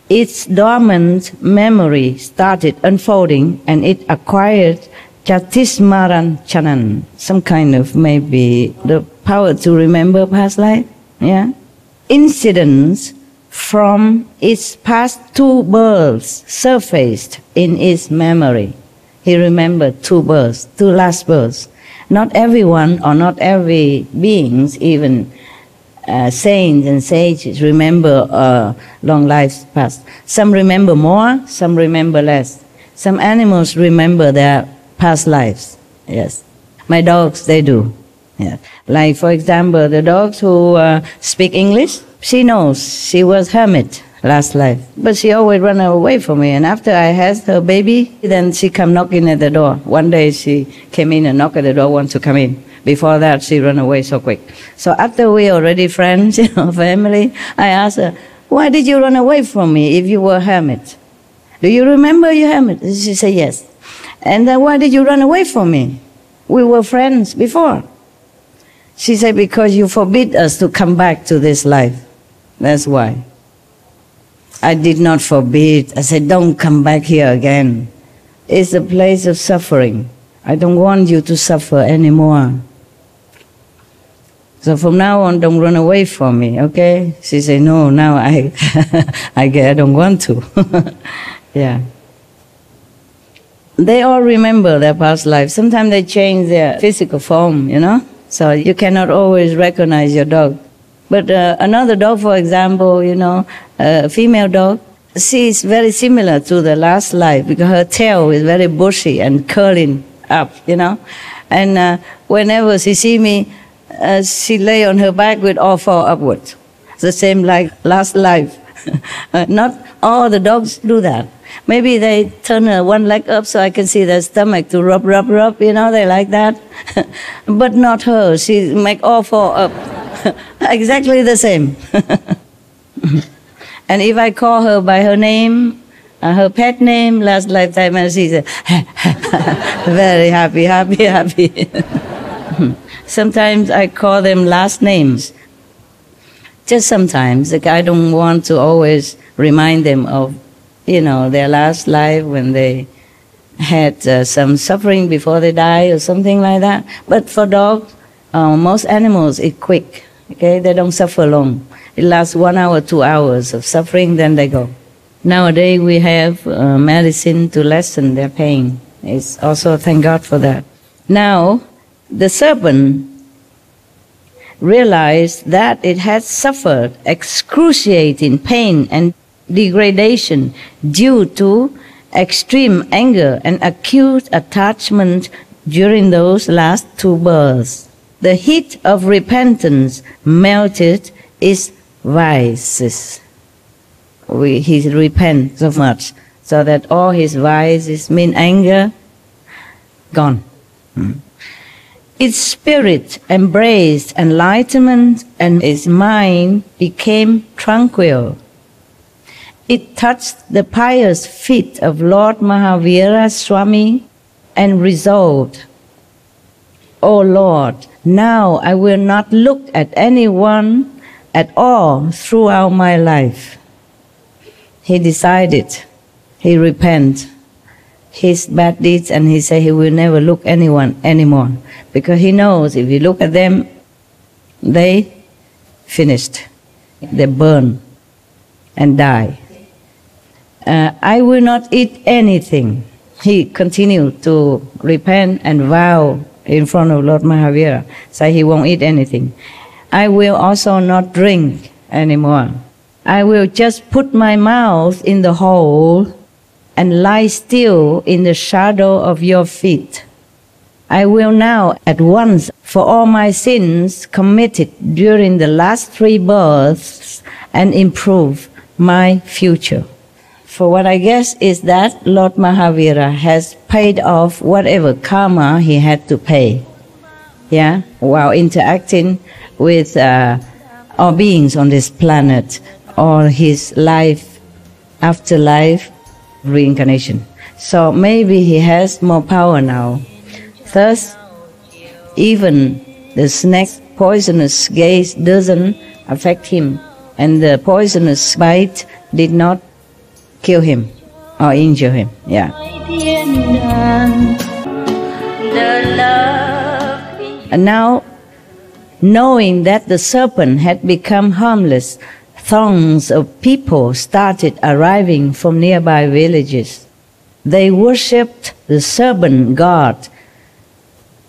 Its dormant memory started unfolding, and it acquired Chatismaran Chanan, some kind of maybe the power to remember past life. Yeah. Incidents from its past 2 births surfaced in its memory. He remembered 2 births, 2 last births. Not everyone or not every beings, even saints and sages, remember long lives past. Some remember more, some remember less. Some animals remember their past lives. Yes. My dogs, they do. Yeah. Like, for example, the dogs who speak English, she knows she was hermit last life. But she always run away from me. And after I had her baby, then she come knocking at the door. One day she came in and knocked at the door, want to come in. Before that, she ran away so quick. So after we already friends, you know, family, I asked her, why did you run away from me if you were hermit? Do you remember your hermit? She said, yes. And then why did you run away from me? We were friends before. She said, because you forbid us to come back to this life. That's why. I did not forbid. I said, don't come back here again. It's a place of suffering. I don't want you to suffer anymore. So from now on, don't run away from me, okay? She said, no, now I don't want to. Yeah. They all remember their past life. Sometimes they change their physical form, you know? So you cannot always recognize your dog. But another dog, for example, you know, a female dog, she is very similar to the last life because her tail is very bushy and curling up, you know? And whenever she see me, she lay on her back with all four upwards. The same like last life. Not all the dogs do that. Maybe they turn one leg up so I can see their stomach to rub, you know, they like that. But not her. She make all four up. Exactly the same. And if I call her by her name, her pet name, last lifetime, and she's very happy. Sometimes I call them last names. Just sometimes. Like I don't want to always remind them of, you know, their last life when they had some suffering before they die or something like that. But for dogs, most animals, it's quick. Okay, they don't suffer long. It lasts 1 hour, 2 hours of suffering, then they go. Nowadays we have medicine to lessen their pain. It's also, thank God for that. Now, the serpent realized that it had suffered excruciating pain and degradation due to extreme anger and acute attachment during those last 2 births. The heat of repentance melted its vices. He repents so much so that all his vices, mean anger, gone. Its spirit embraced enlightenment and its mind became tranquil. It touched the pious feet of Lord Mahavira Swami and resolved, O Lord, now I will not look at anyone at all throughout my life. He decided, he repent his bad deeds, and he said he will never look anyone anymore because he knows if he look at them, they finished, they burn and die. I will not eat anything. He continued to repent and vow in front of Lord Mahavira, say he won't eat anything. I will also not drink anymore. I will just put my mouth in the hole and lie still in the shadow of your feet. I will now at once, for all my sins committed during the last 3 births, and improve my future. For what I guess is that Lord Mahavira has paid off whatever karma he had to pay, yeah, while interacting with all beings on this planet, or his life, afterlife, reincarnation. So maybe he has more power now. Thus, even the snake's poisonous gaze doesn't affect him, and the poisonous bite did not kill him or injure him. Yeah. And now, knowing that the serpent had become harmless, throngs of people started arriving from nearby villages. They worshipped the serpent god.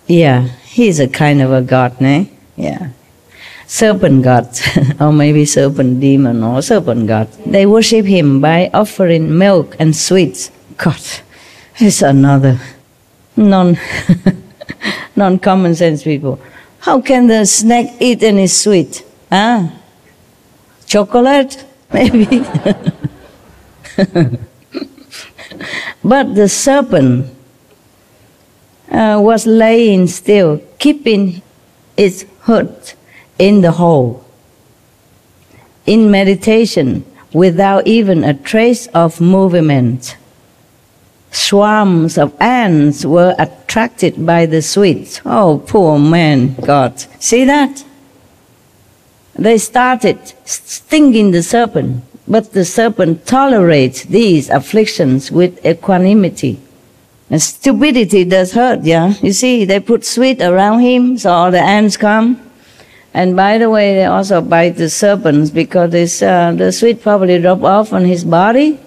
Yeah, he's a kind of a god, ne? Yeah. Serpent god, or maybe serpent demon or serpent god. They worship him by offering milk and sweets. God, it's another non-common sense people. How can the snake eat any sweet? Huh? Chocolate? Maybe. But the serpent was laying still, keeping its hood in the hole, in meditation, without even a trace of movement. Swarms of ants were attracted by the sweets. Oh, poor man, God. See that? They started stinging the serpent, but the serpent tolerates these afflictions with equanimity. And stupidity does hurt, yeah? You see, they put sweet around him, so all the ants come. And by the way, they also bite the serpents because the sweet probably drop off on his body,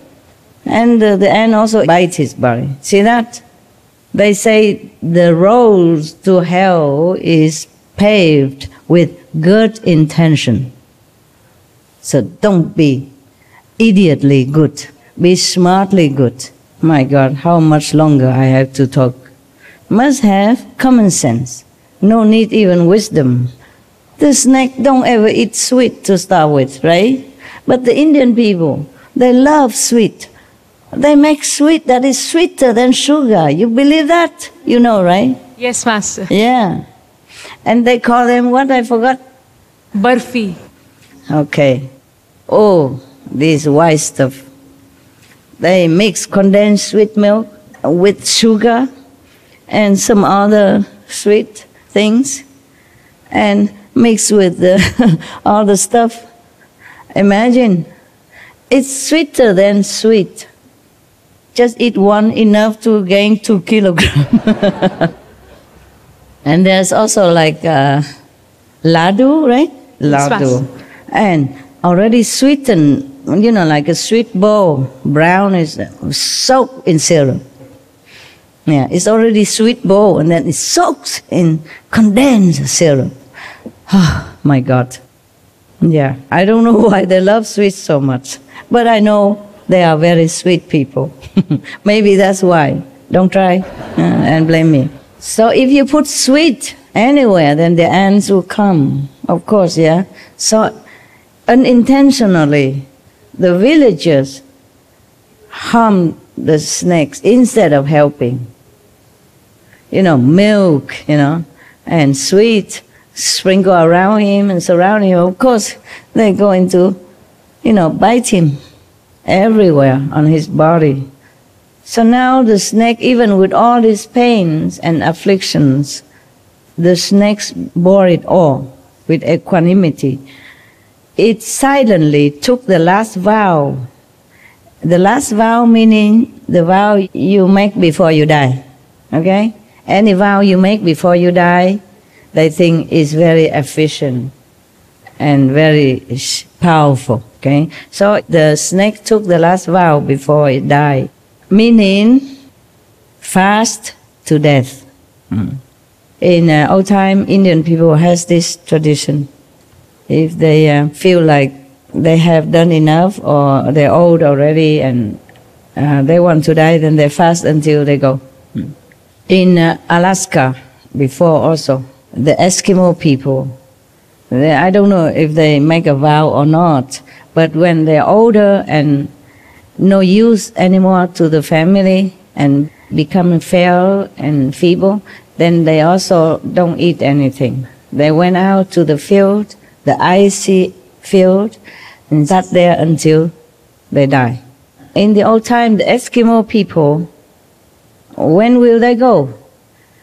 and the ant also bites his body. See that? They say the road to hell is paved with good intention. So don't be idiotly good. Be smartly good. My God, how much longer I have to talk. Must have common sense. No need even wisdom. The snake don't ever eat sweet to start with, right? But the Indian people, they love sweet. They make sweet that is sweeter than sugar. You believe that? You know, right? Yes, Master. Yeah. And they call them what? I forgot. Barfi. Okay. Oh, this white stuff. They mix condensed sweet milk with sugar and some other sweet things and mix with all the stuff. Imagine, it's sweeter than sweet. Just eat one enough to gain 2 kilograms. And there's also like ladu, right? Ladu. And already sweetened, you know, like a sweet bowl. Brown is soaked in syrup. Yeah, it's already sweet bowl and then it soaks in condensed syrup. Oh, my God. Yeah, I don't know why they love sweets so much. But I know they are very sweet people. Maybe that's why. Don't try and blame me. So if you put sweet anywhere, then the ants will come. Of course, yeah. So unintentionally, the villagers harm the snakes instead of helping. You know, milk, you know, and sweet, sprinkle around him and surround him. Of course, they're going to, you know, bite him everywhere on his body. So now the snake, even with all these pains and afflictions, the snakes bore it all with equanimity. It silently took the last vow. The last vow meaning the vow you make before you die. Okay? Any vow you make before you die, they think is very efficient and very powerful. Okay? So the snake took the last vow before it died, meaning fast to death. In old time, Indian people has this tradition. If they feel like they have done enough or they're old already and they want to die, then they fast until they go. In Alaska, before also, the Eskimo people, I don't know if they make a vow or not, but when they're older and no use anymore to the family and becoming frail and feeble, then they also don't eat anything. They went out to the field, the icy field, and sat there until they die. In the old time, the Eskimo people, when will they go?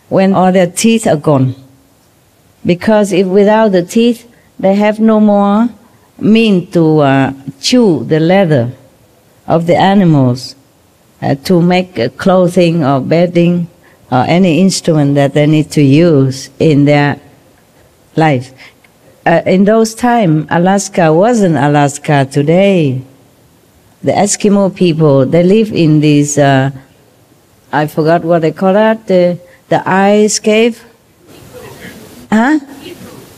When all their teeth are gone. Because if without the teeth, they have no more means to chew the leather of the animals to make clothing or bedding or any instrument that they need to use in their life. In those times, Alaska wasn't Alaska today. The Eskimo people, they live in these, I forgot what they call that, the ice cave? Huh?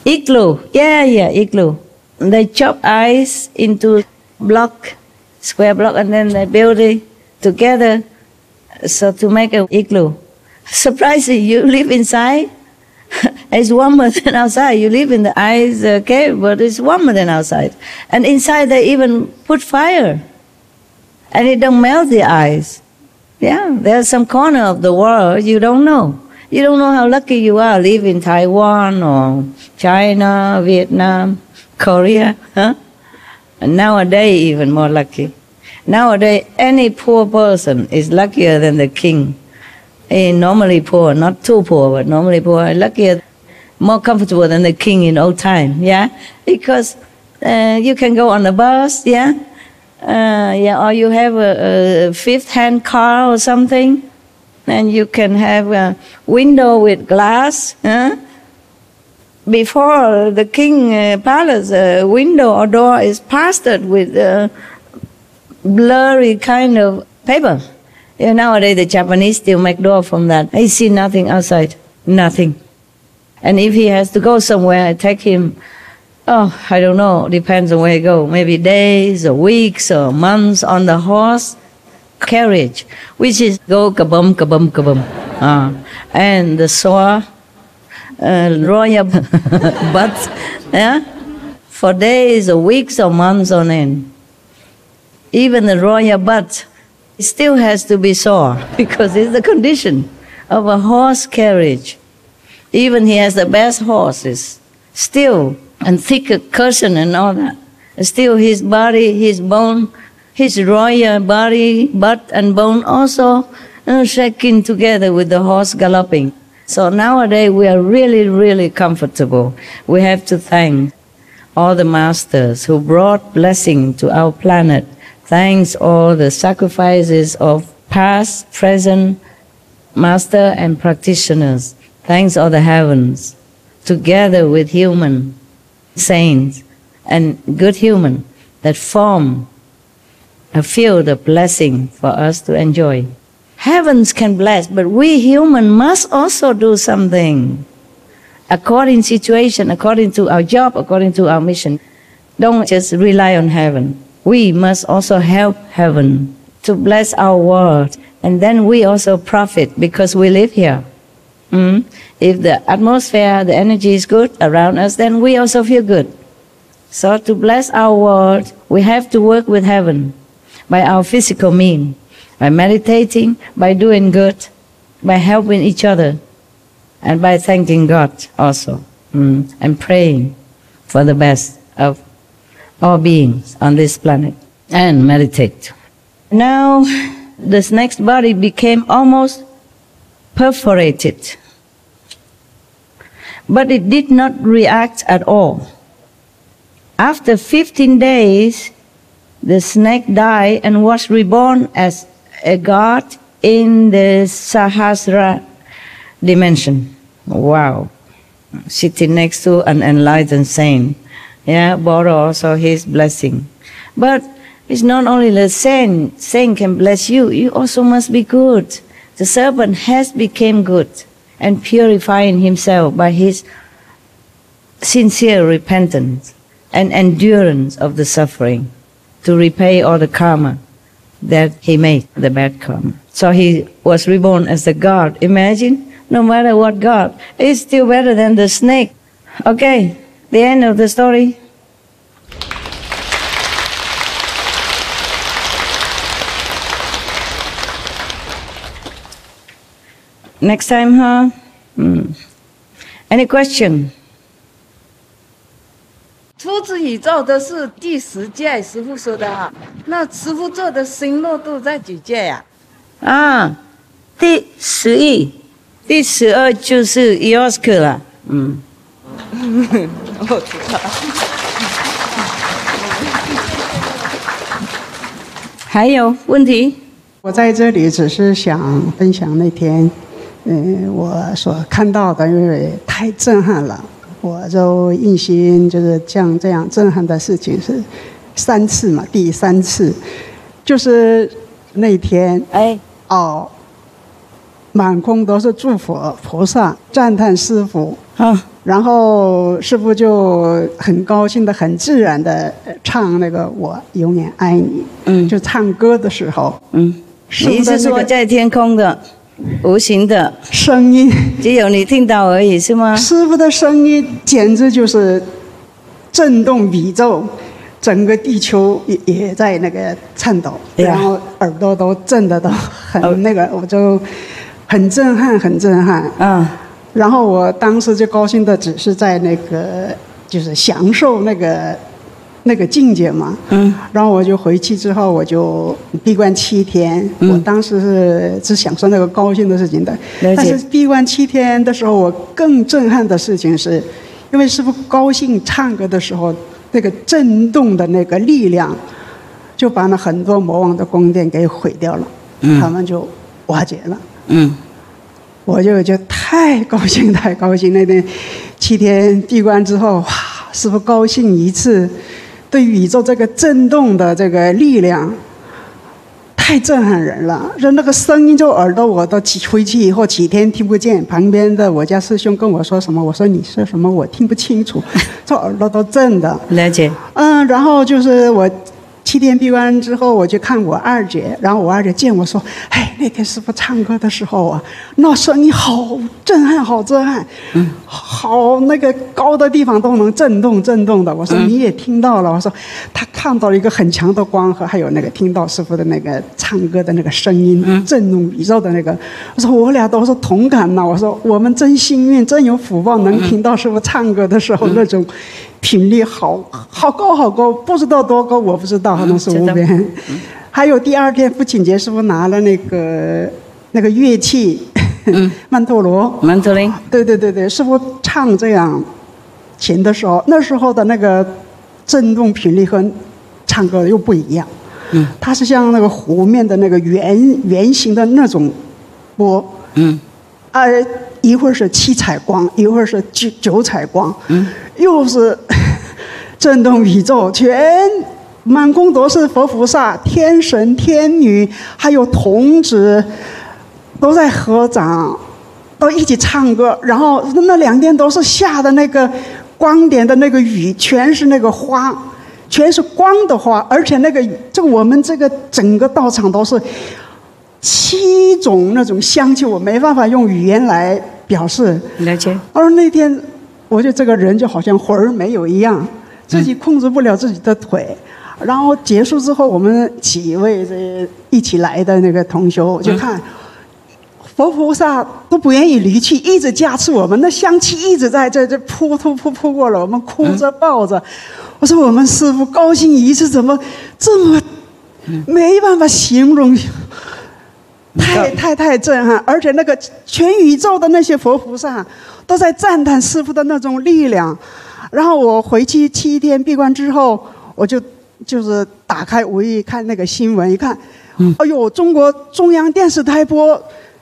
Igloo. Yeah, igloo. They chop ice into square block, and then they build it together so to make an igloo. Surprising, you live inside. It's warmer than outside. You live in the ice cave, but it's warmer than outside. And inside they even put fire. And it don't melt the ice. Yeah, there's some corner of the world you don't know. You don't know how lucky you are, live in Taiwan or China, Vietnam, Korea. Huh? And nowadays even more lucky. Nowadays any poor person is luckier than the king. Normally poor, not too poor, but normally poor, luckier, more comfortable than the king in old time, yeah? Because you can go on a bus, yeah? Or you have a fifth-hand car or something, and you can have a window with glass, huh? before the king palace window or door is plastered with blurry kind of paper. Nowadays the Japanese still make door from that. I see nothing outside, nothing. And if he has to go somewhere, I take him, I don't know, depends on where he go, maybe days or weeks or months on the horse carriage, which is go kabum, kabum, kabum. And the soar, royal butt, for days or weeks or months on end. Even the royal butt still has to be sore because it's the condition of a horse carriage. Even he has the best horses, still, and thicker cushion and all that. Still his body, his bone, his royal body, butt and bone also shaking together with the horse galloping. So nowadays we are really, really comfortable. We have to thank all the masters who brought blessing to our planet. Thanks all the sacrifices of past, present, master and practitioners. Thanks all the heavens, together with human saints and good human that form a field of blessing for us to enjoy. Heavens can bless, but we human must also do something according to situation, according to our job, according to our mission. Don't just rely on heaven. We must also help heaven to bless our world, and then we also profit because we live here. If the atmosphere, the energy is good around us, then we also feel good. So to bless our world, we have to work with heaven by our physical means, by meditating, by doing good, by helping each other, and by thanking God also, and praying for the best of all beings on this planet, and meditate. Now, this next body became almost perforated, but it did not react at all. After 15 days, the snake died and was reborn as a god in the Sahasra dimension. Wow. Sitting next to an enlightened saint. Borrow also his blessing. But it's not only the saint can bless you, you also must be good. The serpent has become good and purifying himself by his sincere repentance and endurance of the suffering to repay all the karma that he made, the bad karma. So he was reborn as a god. Imagine, no matter what god, it's still better than the snake. Okay, the end of the story. Next time, huh? Any question? 出自宇宙的是第10届，师父说的哈。那师父做的星落度在几届呀？第11，第12就是 Yosk 了。我知道。还有问题？我在这里只是想分享那天，我所看到的，因为太震撼了。我就一心就是像这样震撼的事情是3次嘛，第3次就是那天，满空都是诸佛菩萨赞叹师父，然后师父就很高兴的、很自然的唱那个我永远爱你，就唱歌的时候，你意思说在天空的？无形的声音，只有你听到而已，是吗？师父的声音简直就是震动宇宙，整个地球也在那个颤抖，然后耳朵都震得都很那个，我就很震撼，很震撼。然后我当时就高兴的只是在那个就是享受那个境界嘛，然后我就回去之后，我就闭关7天。我当时是只享受那个高兴的事情的，但是闭关7天的时候，我更震撼的事情是，因为师父高兴唱歌的时候，那个震动的那个力量，就把那很多魔王的宫殿给毁掉了，他们就瓦解了。我就太高兴，太高兴！那天7天闭关之后，哇，师父高兴一次，对宇宙这个震动的这个力量，太震撼人了。就那个声音，就耳朵我都回去以后几天听不见。旁边的我家师兄跟我说什么，我说你说什么我听不清楚，这耳朵都震的。了解。然后就是我7天闭关之后，我去看我二姐，然后我二姐见我说：“哎，那天师父唱歌的时候啊，那声音好震撼，好震撼，好那个高的地方都能震动的。”我说：“你也听到了？”我说：“他看到了一个很强的光和还有那个听到师父的那个唱歌的那个声音，震动宇宙的那个。”我说：“我俩都是同感呐。”我说：“我们真幸运，真有福报，能听到师父唱歌的时候那种。”频率好高好高，不知道多高，我不知道，可能是无边。还有第2天，父亲节师父拿了那个乐器，曼陀罗，曼陀林。对，师父唱这样琴的时候，那时候的那个震动频率和唱歌又不一样。它是像那个湖面的那个圆形的那种波。一会儿是7彩光，一会儿是9彩光，又是震动宇宙，全满空都是佛菩萨、天神、天女，还有童子，都在合掌，都一起唱歌。然后那2天都是下的那个光点的那个雨，全是那个花，全是光的花，而且我们这个整个道场都是7种那种香气，我没办法用语言来表示。了解。而那天，我觉得这个人就好像魂儿没有一样，自己控制不了自己的腿。然后结束之后，我们几位一起来的那个同修就看，佛菩萨都不愿意离去，一直加持我们，那香气一直在这扑过了，我们哭着抱着。我说我们师父高兴一次，怎么这么没办法形容。太震撼，而且那个全宇宙的那些佛菩萨都在赞叹师父的那种力量。然后我回去7天闭关之后，我就是打开无意看那个新闻，一看，哎呦，中国中央电视台播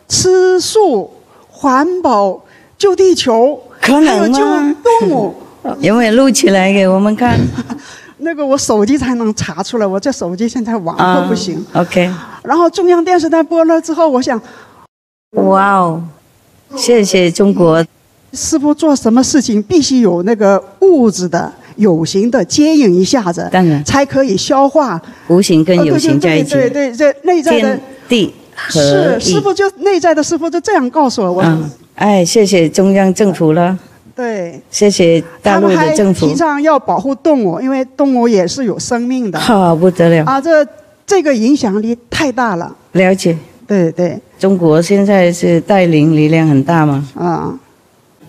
吃素、环保、救地球，可能吗？还有救动物，有没有录起来给我们看？那个我手机才能查出来，我这手机现在网络不行。OK。然后中央电视台播了之后，我想，哇哦，谢谢中国。师父做什么事情必须有那个物质的、有形的接应一下子，当然才可以消化。无形跟有形在一起。对，这内在的天地合一。是师父就内在的师父就这样告诉我。谢谢中央政府了。对，谢谢大陆的政府。他们还提倡要保护动物，因为动物也是有生命的。好不得了啊！这个影响力太大了。了解。对。中国现在是带领力量很大吗？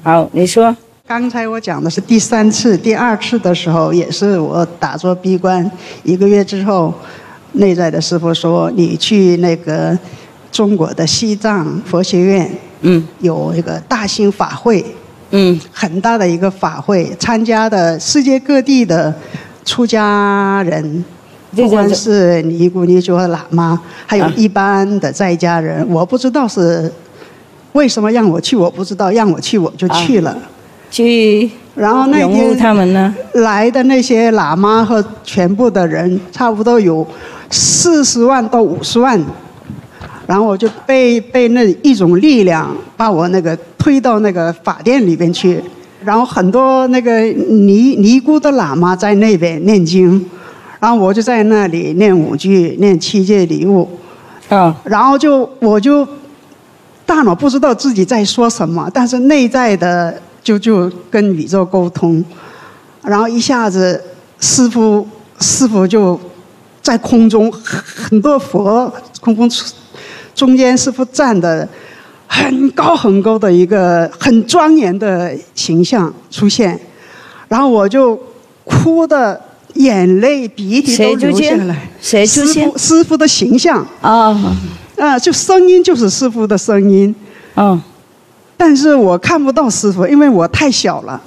好，你说。刚才我讲的是第3次，第2次的时候也是我打坐闭关1个月之后，内在的师父说你去那个中国的西藏佛学院，有一个大型法会。很大的一个法会，参加的世界各地的出家人，不管是尼姑、尼姑和喇嘛，还有一般的在家人。我不知道是为什么让我去，我不知道，让我去我就去了。然后那天他们呢来的那些喇嘛和全部的人，差不多有40万到50万。然后我就被那一种力量把我那个推到那个法殿里边去，然后很多那个尼姑的喇嘛在那边念经，然后我就在那里念5句，念7戒礼物，然后我就大脑不知道自己在说什么，但是内在的就跟宇宙沟通，然后一下子师父就在空中，很多佛空中。中间师父站的很高的一个很庄严的形象出现，然后我就哭的眼泪鼻涕都流下来。谁出现？师父的形象就声音就是师父的声音。但是我看不到师父，因为我太小了。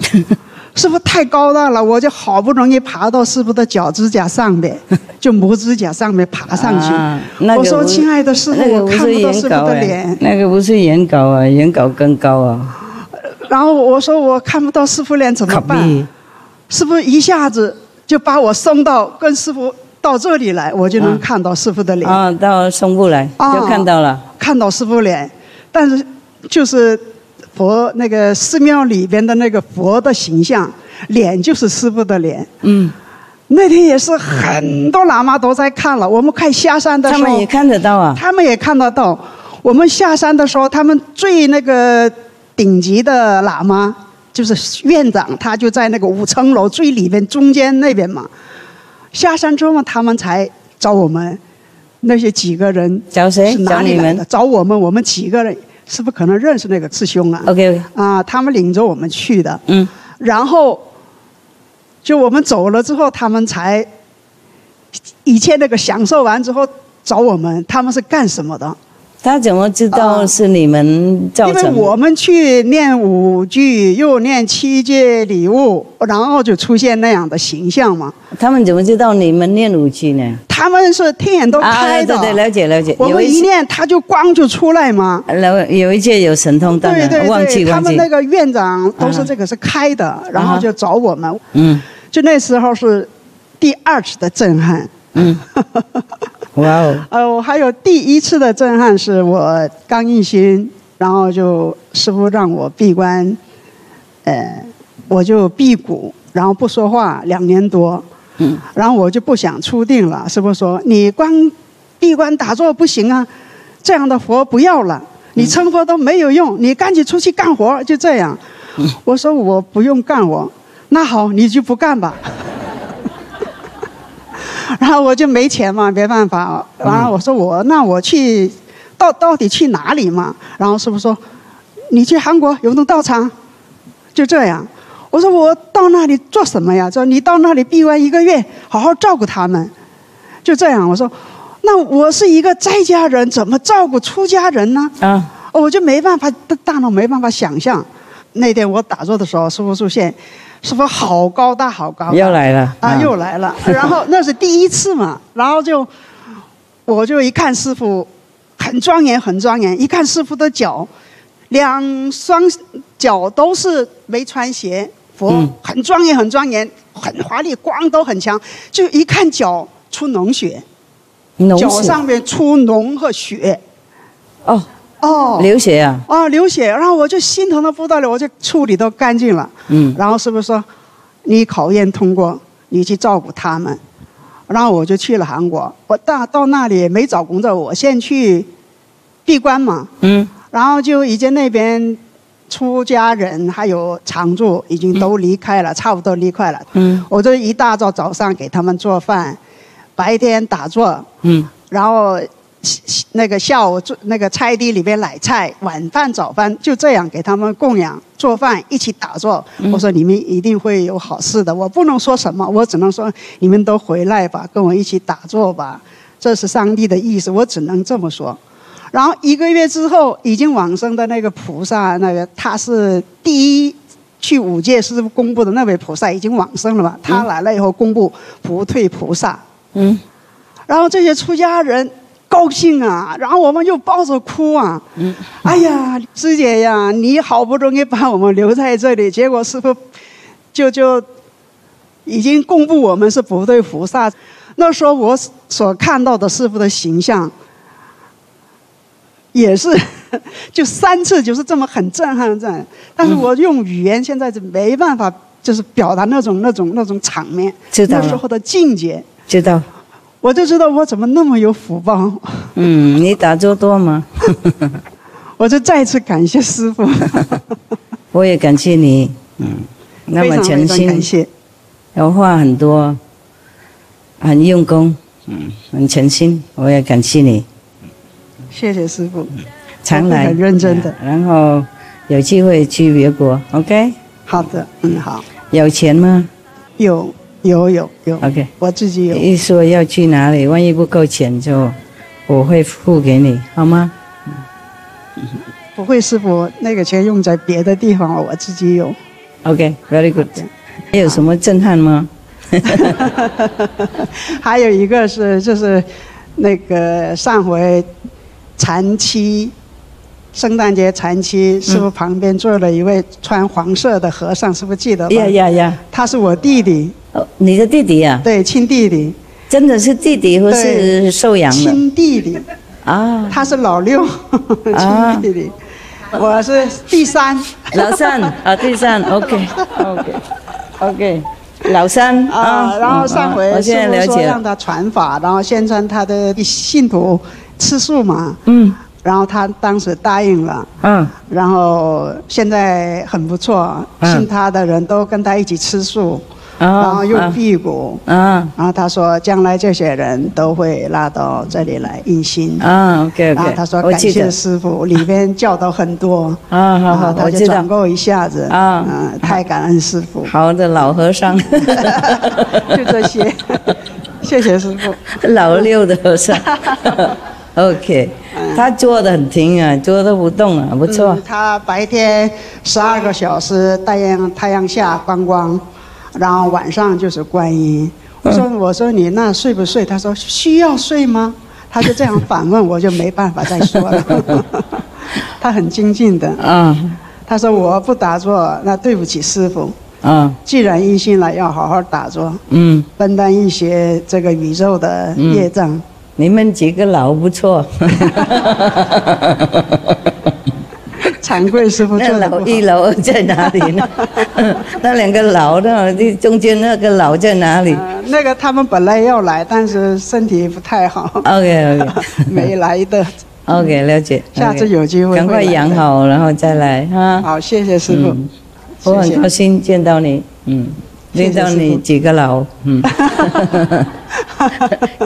师父太高大了，我就好不容易爬到师父的脚指甲上面，就拇指甲上面爬上去。我说：“亲爱的师父，我看不到师父的脸。”那个不是原稿啊，原稿更高啊。然后我说我看不到师父脸怎么办？师父一下子就把我送到跟师父到这里来，我就能看到师父的脸。到胸部来就看到了，看到师父脸，但是就是佛那个寺庙里边的那个佛的形象，脸就是师父的脸。那天也是很多喇嘛都在看了。我们快下山的时候，他们也看得到啊。他们也看得到。我们下山的时候，他们最那个顶级的喇嘛就是院长，他就在那个5层楼最里边中间那边嘛。下山之后嘛，他们才找我们那些几个人。找谁？是哪里来的？找我们，我们几个人是不是可能认识那个师兄啊 ？OK。他们领着我们去的。然后。就我们走了之后，他们才一切那个享受完之后找我们，他们是干什么的？他怎么知道是你们造成的？因为我们去念5句，又念7戒礼物，然后就出现那样的形象嘛。他们怎么知道你们念5句呢？他们是天眼都开的。对，了解。我们一念，他就光就出来嘛。有一届有神通，当然对，忘记。他们那个院长都是这个是开的，然后就找我们。就那时候是第2次的震撼。哇哦！我还有第1次的震撼是我刚一心，然后就师父让我闭关，我就闭骨，然后不说话2年多。然后我就不想出定了。师父说你光闭关打坐不行啊，这样的佛不要了，你成佛都没有用，你赶紧出去干活。就这样。我说我不用干活。那好，你就不干吧。然后我就没钱嘛，没办法。然后我说我去到底去哪里嘛？然后师父说，你去韩国有道场，就这样。我说我到那里做什么呀？说你到那里闭关1个月，好好照顾他们，就这样。我说，那我是一个在家人，怎么照顾出家人呢？我就没办法，大脑没办法想象。那天我打坐的时候，师父出现。师父好高大，好高大。又来了又来了。然后那是第1次嘛，然后我就一看师父，很庄严，很庄严。一看师父的脚，2双脚都是没穿鞋，佛很庄严，很庄严，很华丽，光都很强。就一看脚出脓血，脚上面出脓和血。流血啊！流血，然后我就心疼的不得了，我就处理都干净了。然后师父说，你考验通过，你去照顾他们。然后我就去了韩国，我到那里没找工作，我先去闭关嘛。然后就已经那边出家人还有常住已经都离开了，差不多离开了。我就一大早上给他们做饭，白天打坐。然后。那个下午那个菜地里边买菜，晚饭早饭就这样给他们供养做饭，一起打坐。我说你们一定会有好事的，我不能说什么，我只能说你们都回来吧，跟我一起打坐吧，这是上帝的意思，我只能这么说。然后1个月之后，已经往生的那个菩萨，那个他是第1去5界师父公布的那位菩萨已经往生了嘛，他来了以后公布不退菩萨。然后这些出家人。高兴啊，然后我们又抱着哭啊。哎呀，师姐呀，你好不容易把我们留在这里，结果师父就已经公布我们是不对菩萨。那时候我所看到的师父的形象，也是就3次就是这么很震撼这样。但是我用语言现在就没办法，就是表达那种场面，那时候的境界。知道。我就知道我怎么那么有福报。你打坐多吗？我就再次感谢师父。我也感谢你。那么诚心，非常感谢。有话很多，很用功，很诚心，我也感谢你。谢谢师父。常来，很认真的。然后有机会去别国 ，OK？ 好的，好。有钱吗？有。OK， 我自己有。一说要去哪里，万一不够钱我会付给你，好吗？不会，师父，那个钱用在别的地方，我自己有。OK，very good。还有什么震撼吗？还有一个是，就是那个上回禅期圣诞节禅期，师父旁边坐了一位穿黄色的和尚，师父记得吧？呀，他是我弟弟。哦，你的弟弟呀？对，亲弟弟。真的是弟弟或是收养的？亲弟弟。啊。他是老六，亲弟弟。我是第三。老三啊，第三 ，OK。老三啊，然后上回我现在了解，说让他传法，然后宣传他的信徒吃素嘛，然后他当时答应了，然后现在很不错，信他的人都跟他一起吃素，然后又辟谷，然后他说将来这些人都会拉到这里来印心，OK， 然后他说感谢师父，里边教导很多，好，他就转购一下子，太感恩师父。好的，老和尚，就这些，谢谢师父。老六的和尚。OK， 他坐得很停啊，坐得不动啊，不错。他白天12个小时太阳下观光，然后晚上就是观音。我说你那睡不睡？他说需要睡吗？他就这样反问，我就没办法再说了。他很精进的。他说我不打坐，那对不起师父。既然一心了，要好好打坐。分担一些这个宇宙的业障。你们几个老不错。惭愧师父做得不好。那老一老二在哪里呢？那2个老的，中间那个老在哪里？那个他们本来要来，但是身体不太好。OK， 没来的。OK， 了解。下次有机会赶快养好，然后再来哈。好，谢谢师父。我很高兴见到你。见到你几个老。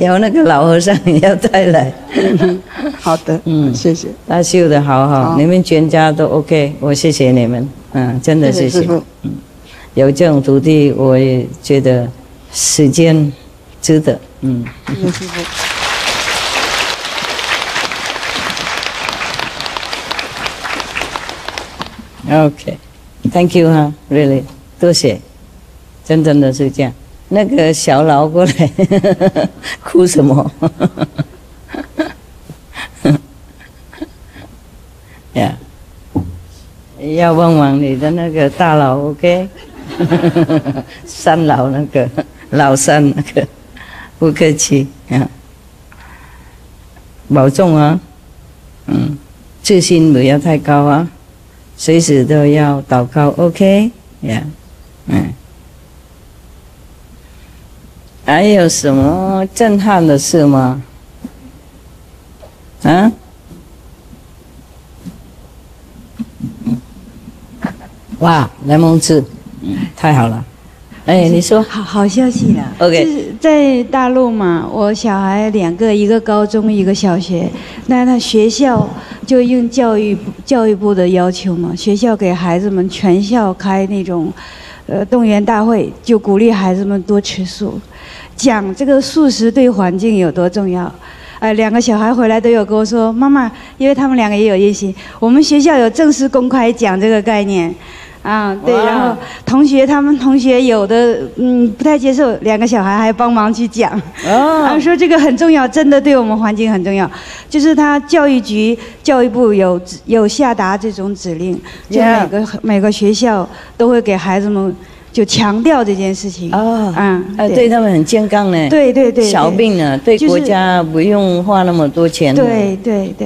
有那个老和尚也要带来。好的，谢谢。他修得好，你们全家都 OK， 我谢谢你们，真的谢谢。有这种徒弟，我也觉得时间值得，谢谢师父。OK，Thank you 哈 ，Really， 多谢，真的是这样。那个小老过来，哭什么？呀，要问问你的那个大佬 ，OK？ 三老那个老三那个，不客气啊，保重啊，自信不要太高啊，随时都要祷告 ，OK？ 呀，还有什么震撼的事吗？哇，莱蒙兹，太好了！哎，你说，好消息了。OK， 就是在大陆嘛，我小孩2个，一个高中，一个小学。那他学校就应教育部的要求嘛，学校给孩子们全校开那种动员大会，就鼓励孩子们多吃素，讲这个素食对环境有多重要。2个小孩回来都有跟我说，妈妈，因为他们2个也有业心，我们学校有正式公开讲这个概念。对，然后他们同学有的不太接受，2个小孩还帮忙去讲，说这个很重要，真的对我们环境很重要。就是他教育局、教育部有下达这种指令，就每个学校都会给孩子们就强调这件事情。对他们很健康呢。对，小病呢，对国家不用花那么多钱。对，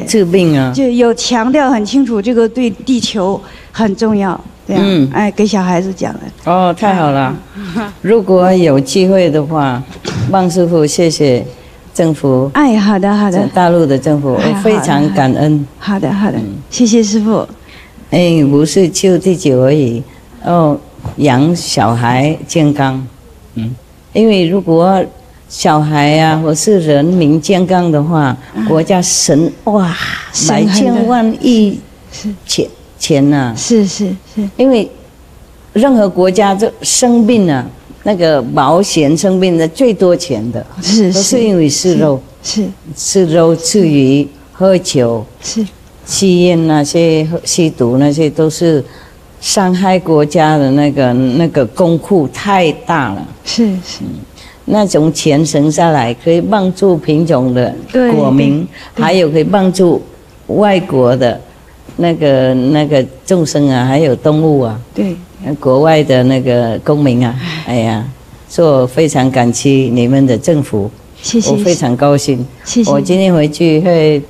治病啊，就有强调很清楚，这个对地球很重要。给小孩子讲的。太好了！如果有机会的话，望师父谢谢政府。好的。大陆的政府，我非常感恩。好的，谢谢师父。不是就地球而已，养小孩健康。因为如果小孩啊或是人民健康的话，国家省百千万亿钱呐。是，因为任何国家这生病啊，那个保险生病的最多钱的，都是因为吃肉，吃肉、吃鱼、喝酒，吸烟那些、吸毒那些，都是伤害国家的那个公库太大了。是，那种钱省下来，可以帮助贫穷的国民，还有可以帮助外国的那个众生啊，还有动物啊，对，国外的那个公民啊，哎呀，所以我非常感激你们的政府，谢谢，我非常高兴。谢谢。我今天回去会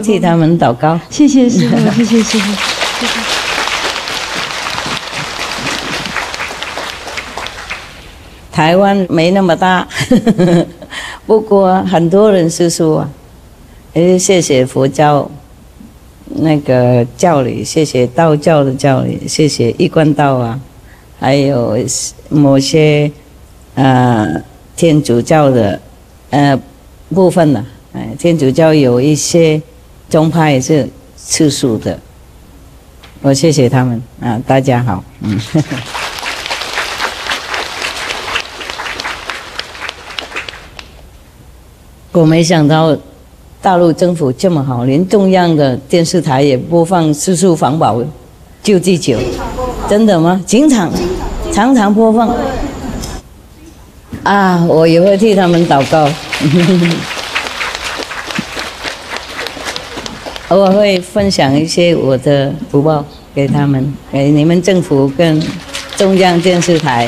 替他们祷告。谢谢师父，谢谢师父，谢谢。台湾没那么大，不过很多人是说，谢谢佛教那个教理，谢谢道教的教理，谢谢一贯道啊，还有某些天主教的部分呢，天主教有一些宗派是吃素的，我谢谢他们啊，大家好，我没想到大陆政府这么好，连中央的电视台也播放吃素环保救地球，真的吗？常常播放啊！我也会替他们祷告，我会分享一些我的福报给他们，给你们政府跟中央电视台。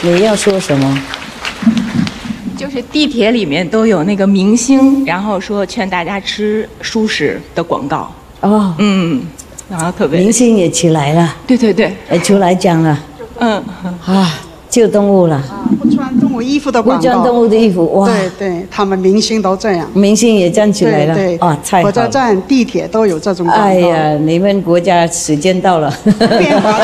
你要说什么？就是地铁里面都有那个明星，然后说劝大家吃素食的广告。哦，然后特别明星也起来了，对对对，也出来讲了，救动物了，不穿动物衣服的广告，不穿动物的衣服，哇，对对，他们明星都这样，明星也站起来了，对，太好了，火车站、地铁都有这种广告。哎呀，你们国家时间到了，变化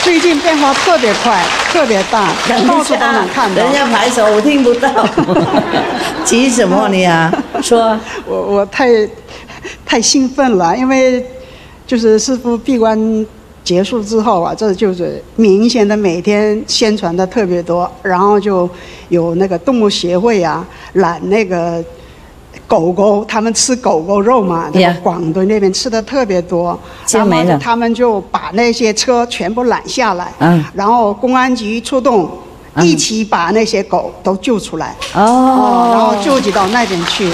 最近变化特别快，特别大，到处都能看到。人家拍手，我听不到。急什么你啊？说，我太兴奋了，因为就是师父闭关结束之后啊，这就是明显的每天宣传的特别多，然后就有那个动物协会啊揽那个狗狗，他们吃狗狗肉嘛，在广东那边吃的特别多，然后他们就把那些车全部拦下来，然后公安局出动，一起把那些狗都救出来，然后救济到那边去，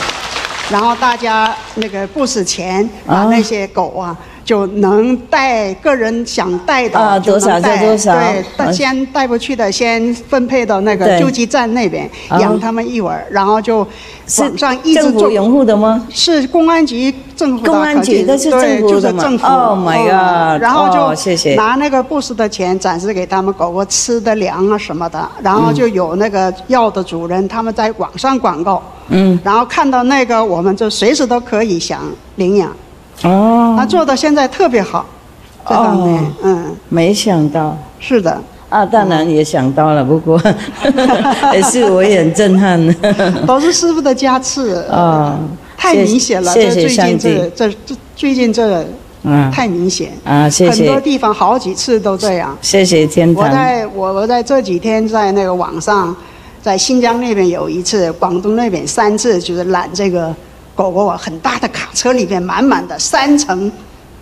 然后大家那个不死钱把那些狗啊。就能带个人想带的多少就多少，对，先带不去的先分配到那个救济站那边养他们一会儿，然后就网上一直政府拥护的吗？是公安局政府的，公安局的是政府的嘛？就是政府。Oh my god！ 然后就谢谢拿那个布施的钱展示给他们狗狗吃的粮啊什么的，然后就有那个药的主人他们在网上广告，然后看到那个我们就随时都可以想领养。他做的现在特别好，这方面，没想到，是的，当然也想到了，不过也是我也很震撼，都是师父的加持，太明显了，谢谢上帝，最近这太明显谢谢，很多地方好几次都这样，谢谢天堂。我在这几天在那个网上，在新疆那边有一次，广东那边3次，就是揽这个。狗狗啊，很大的卡车里面满满的3层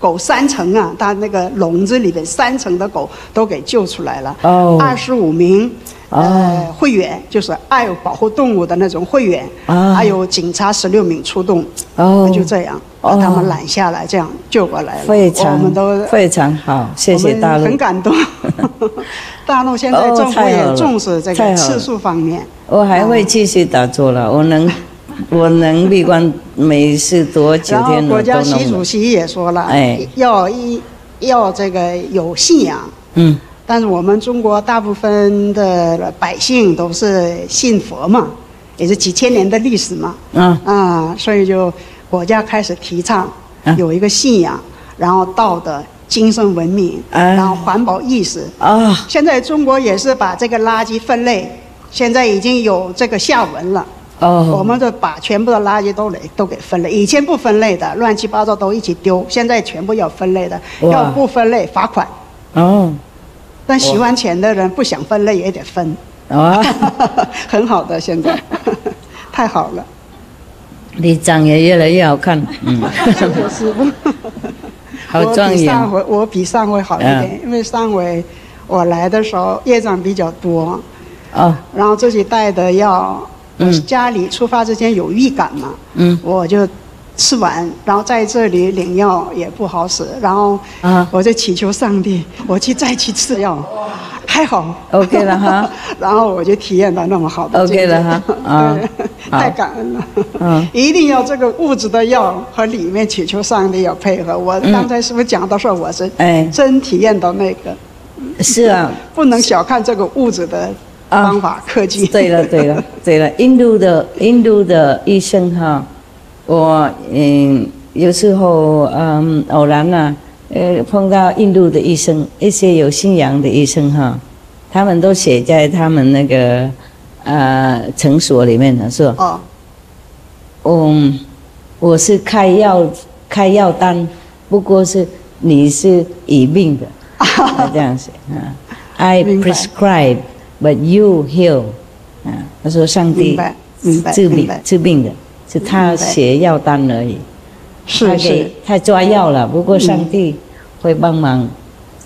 狗3层啊，它那个笼子里面3层的狗都给救出来了。25名会员，就是爱保护动物的那种会员，还有警察16名出动，就这样把他们拦下来，这样救过来了。我们都非常好，谢谢大陆，很感动。大陆现在政府也重视这个吃素方面。我还会继续打坐了，我能闭关没事多9天。然后国家习主席也说了，要这个有信仰。但是我们中国大部分的百姓都是信佛嘛，也是几千年的历史嘛。所以就国家开始提倡有一个信仰，然后道德、精神文明，然后环保意识。现在中国也是把这个垃圾分类，现在已经有这个下文了。我们就把全部的垃圾都给分类，以前不分类的，乱七八糟都一起丢，现在全部要分类的，要不分类罚款。但喜欢钱的人不想分类也得分。很好的，现在太好了。你长也越来越好看。谢谢师父。好庄严。我比上回好一点，因为上回我来的时候业障比较多，然后自己带的药。家里出发之前有预感嘛，我就吃完，然后在这里领药也不好使，然后我就祈求上帝，我再去吃药，还好 OK 了哈。然后我就体验到那么好的境界 OK 了哈。对，太感恩了。一定要这个物质的药和里面祈求上帝要配合。我刚才是不是讲到说我是真体验到那个？是啊，不能小看这个物质的方法科技。对了对了对了，印度的医生哈，我有时候偶然啊碰到印度的医生，一些有信仰的医生哈，他们都写在他们那个诊所里面的说，我是开药单，不过是你是医病的，这样写啊。I prescribe, but you heal。他说上帝治病的，是他写药单而已。是他抓药了，不过上帝会帮忙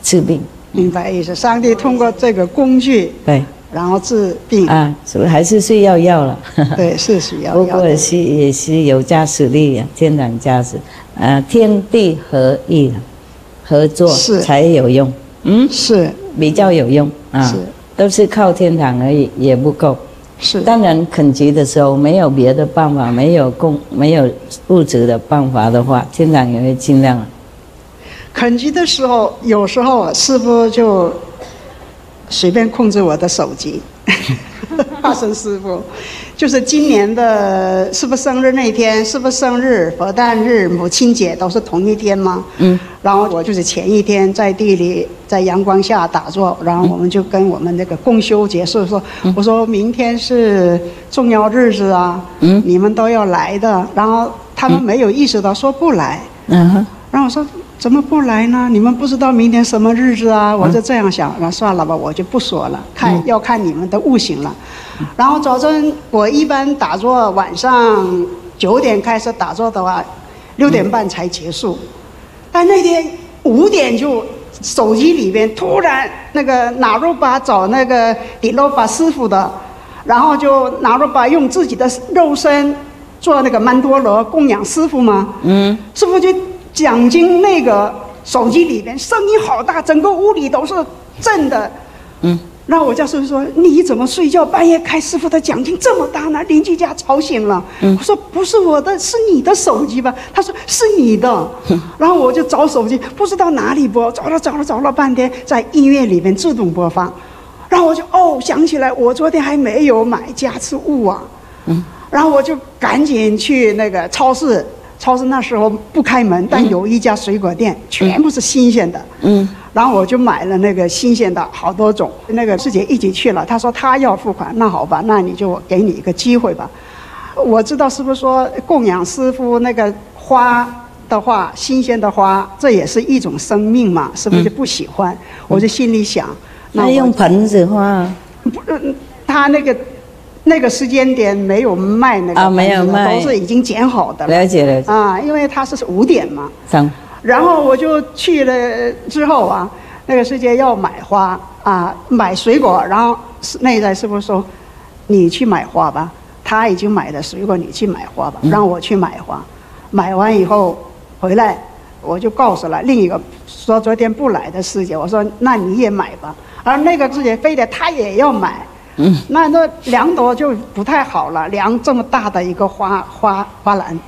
治病。明白意思？上帝通过这个工具，对，然后治病啊，还是需要药了。对，是需要药。不过也是有加持力啊，天堂加持，天地合一，合作才有用。是比较有用啊。是，都是靠天堂而已，也不够。是，当然恳急的时候没有别的办法，没有物质的办法的话，天堂也会尽量。恳急的时候，有时候师父就随便控制我的手机。化身师父，就是今年的师父生日那天，师父生日、佛诞日、母亲节都是同一天吗？然后我就是前一天在地里，在阳光下打坐，然后我们就跟我们那个共修结束说，我说明天是重要日子啊，你们都要来的。然后他们没有意识到说不来，然后我说怎么不来呢？你们不知道明天什么日子啊？我就这样想，那算了吧，我就不说了，要看你们的悟性了。然后早晨我一般打坐，晚上9点开始打坐的话，6点半才结束。但那天5点就手机里边突然那个拿入巴找那个底罗巴师傅的，然后就拿入巴用自己的肉身做那个曼多罗供养师傅嘛。师傅就讲经，那个手机里边声音好大，整个屋里都是震的。然后我叫师傅说：“你怎么睡觉半夜开师傅的讲经这么大呢？邻居家吵醒了。”我说：“不是我的，是你的手机吧？”他说：“是你的。”然后我就找手机，不知道哪里播，找了半天，在音乐里面自动播放。然后我就想起来，我昨天还没有买加持物啊。然后我就赶紧去那个超市那时候不开门，但有一家水果店，全部是新鲜的。然后我就买了那个新鲜的好多种。那个师姐一起去了，她说她要付款，那好吧，那你就给你一个机会吧。我知道师父说供养师父那个花的话，新鲜的花，这也是一种生命嘛，师父就不喜欢。我就心里想，那用盆子花，他那个时间点没有卖那个，没有卖，都是已经剪好的了。了解因为他是5点嘛。然后我就去了之后啊，那个师姐要买花买水果，然后内在师父说：“你去买花吧，他已经买了水果，你去买花吧。”让我去买花，买完以后回来，我就告诉了另一个说昨天不来的师姐，我说：“那你也买吧。”而那个师姐非得她也要买。那2朵就不太好了，2这么大的一个花篮，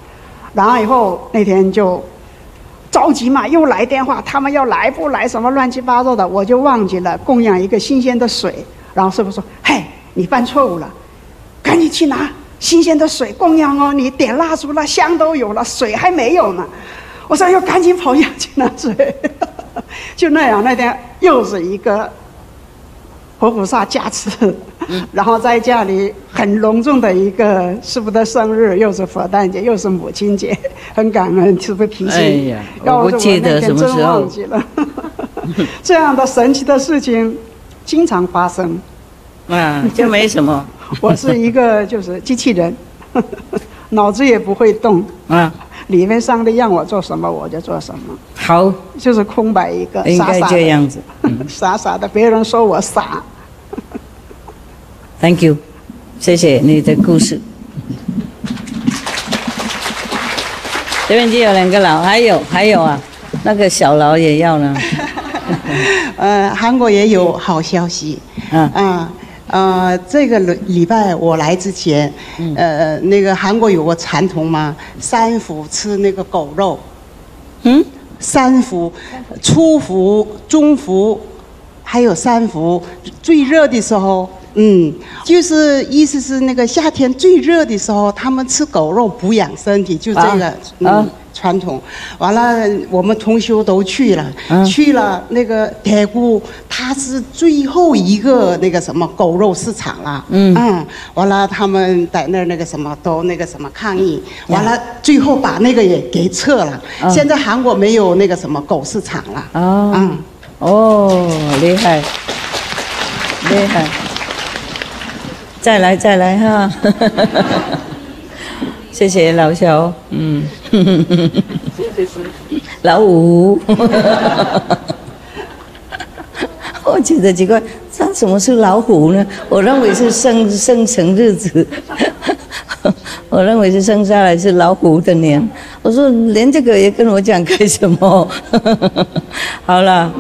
然后以后那天就着急嘛，又来电话，他们要来不来什么乱七八糟的，我就忘记了供养一个新鲜的水。然后师父说：“嘿，你犯错误了，赶紧去拿新鲜的水供养哦，你点蜡烛了，香都有了，水还没有呢。”我说又赶紧跑下去拿水。就那样，那天又是一个活菩萨加持，然后在家里很隆重的一个师父的生日，又是佛诞节，又是母亲节，很感恩师父提醒。哎呀，我不记得什么时候，真忘记了。这样的神奇的事情经常发生。就没什么。我是一个就是机器人，脑子也不会动。里面上帝让我做什么我就做什么。好，就是空白一个，应该这样子。傻傻的，别人说我傻。Thank you， 谢谢你的故事。这边就有2个老，还有啊，那个小老也要呢。韩国也有好消息。这个礼拜我来之前，那个韩国有个传统嘛，3伏吃那个狗肉。3伏，初伏、中伏，还有3伏，最热的时候。就是意思是那个夏天最热的时候，他们吃狗肉补养身体，就这个传统。完了，我们同修都去了，那个대구，它是最后一个那个什么狗肉市场了。完了，他们在那个什么都那个什么抗议，完了最后把那个也给撤了。现在韩国没有那个什么狗市场了。厉害，厉害。再来哈，谢谢老肖，老五，我觉得奇怪，他怎么是老虎呢？我认为是生辰日子，我认为是生下来是老虎的年。我说连这个也跟我讲干什么？好了。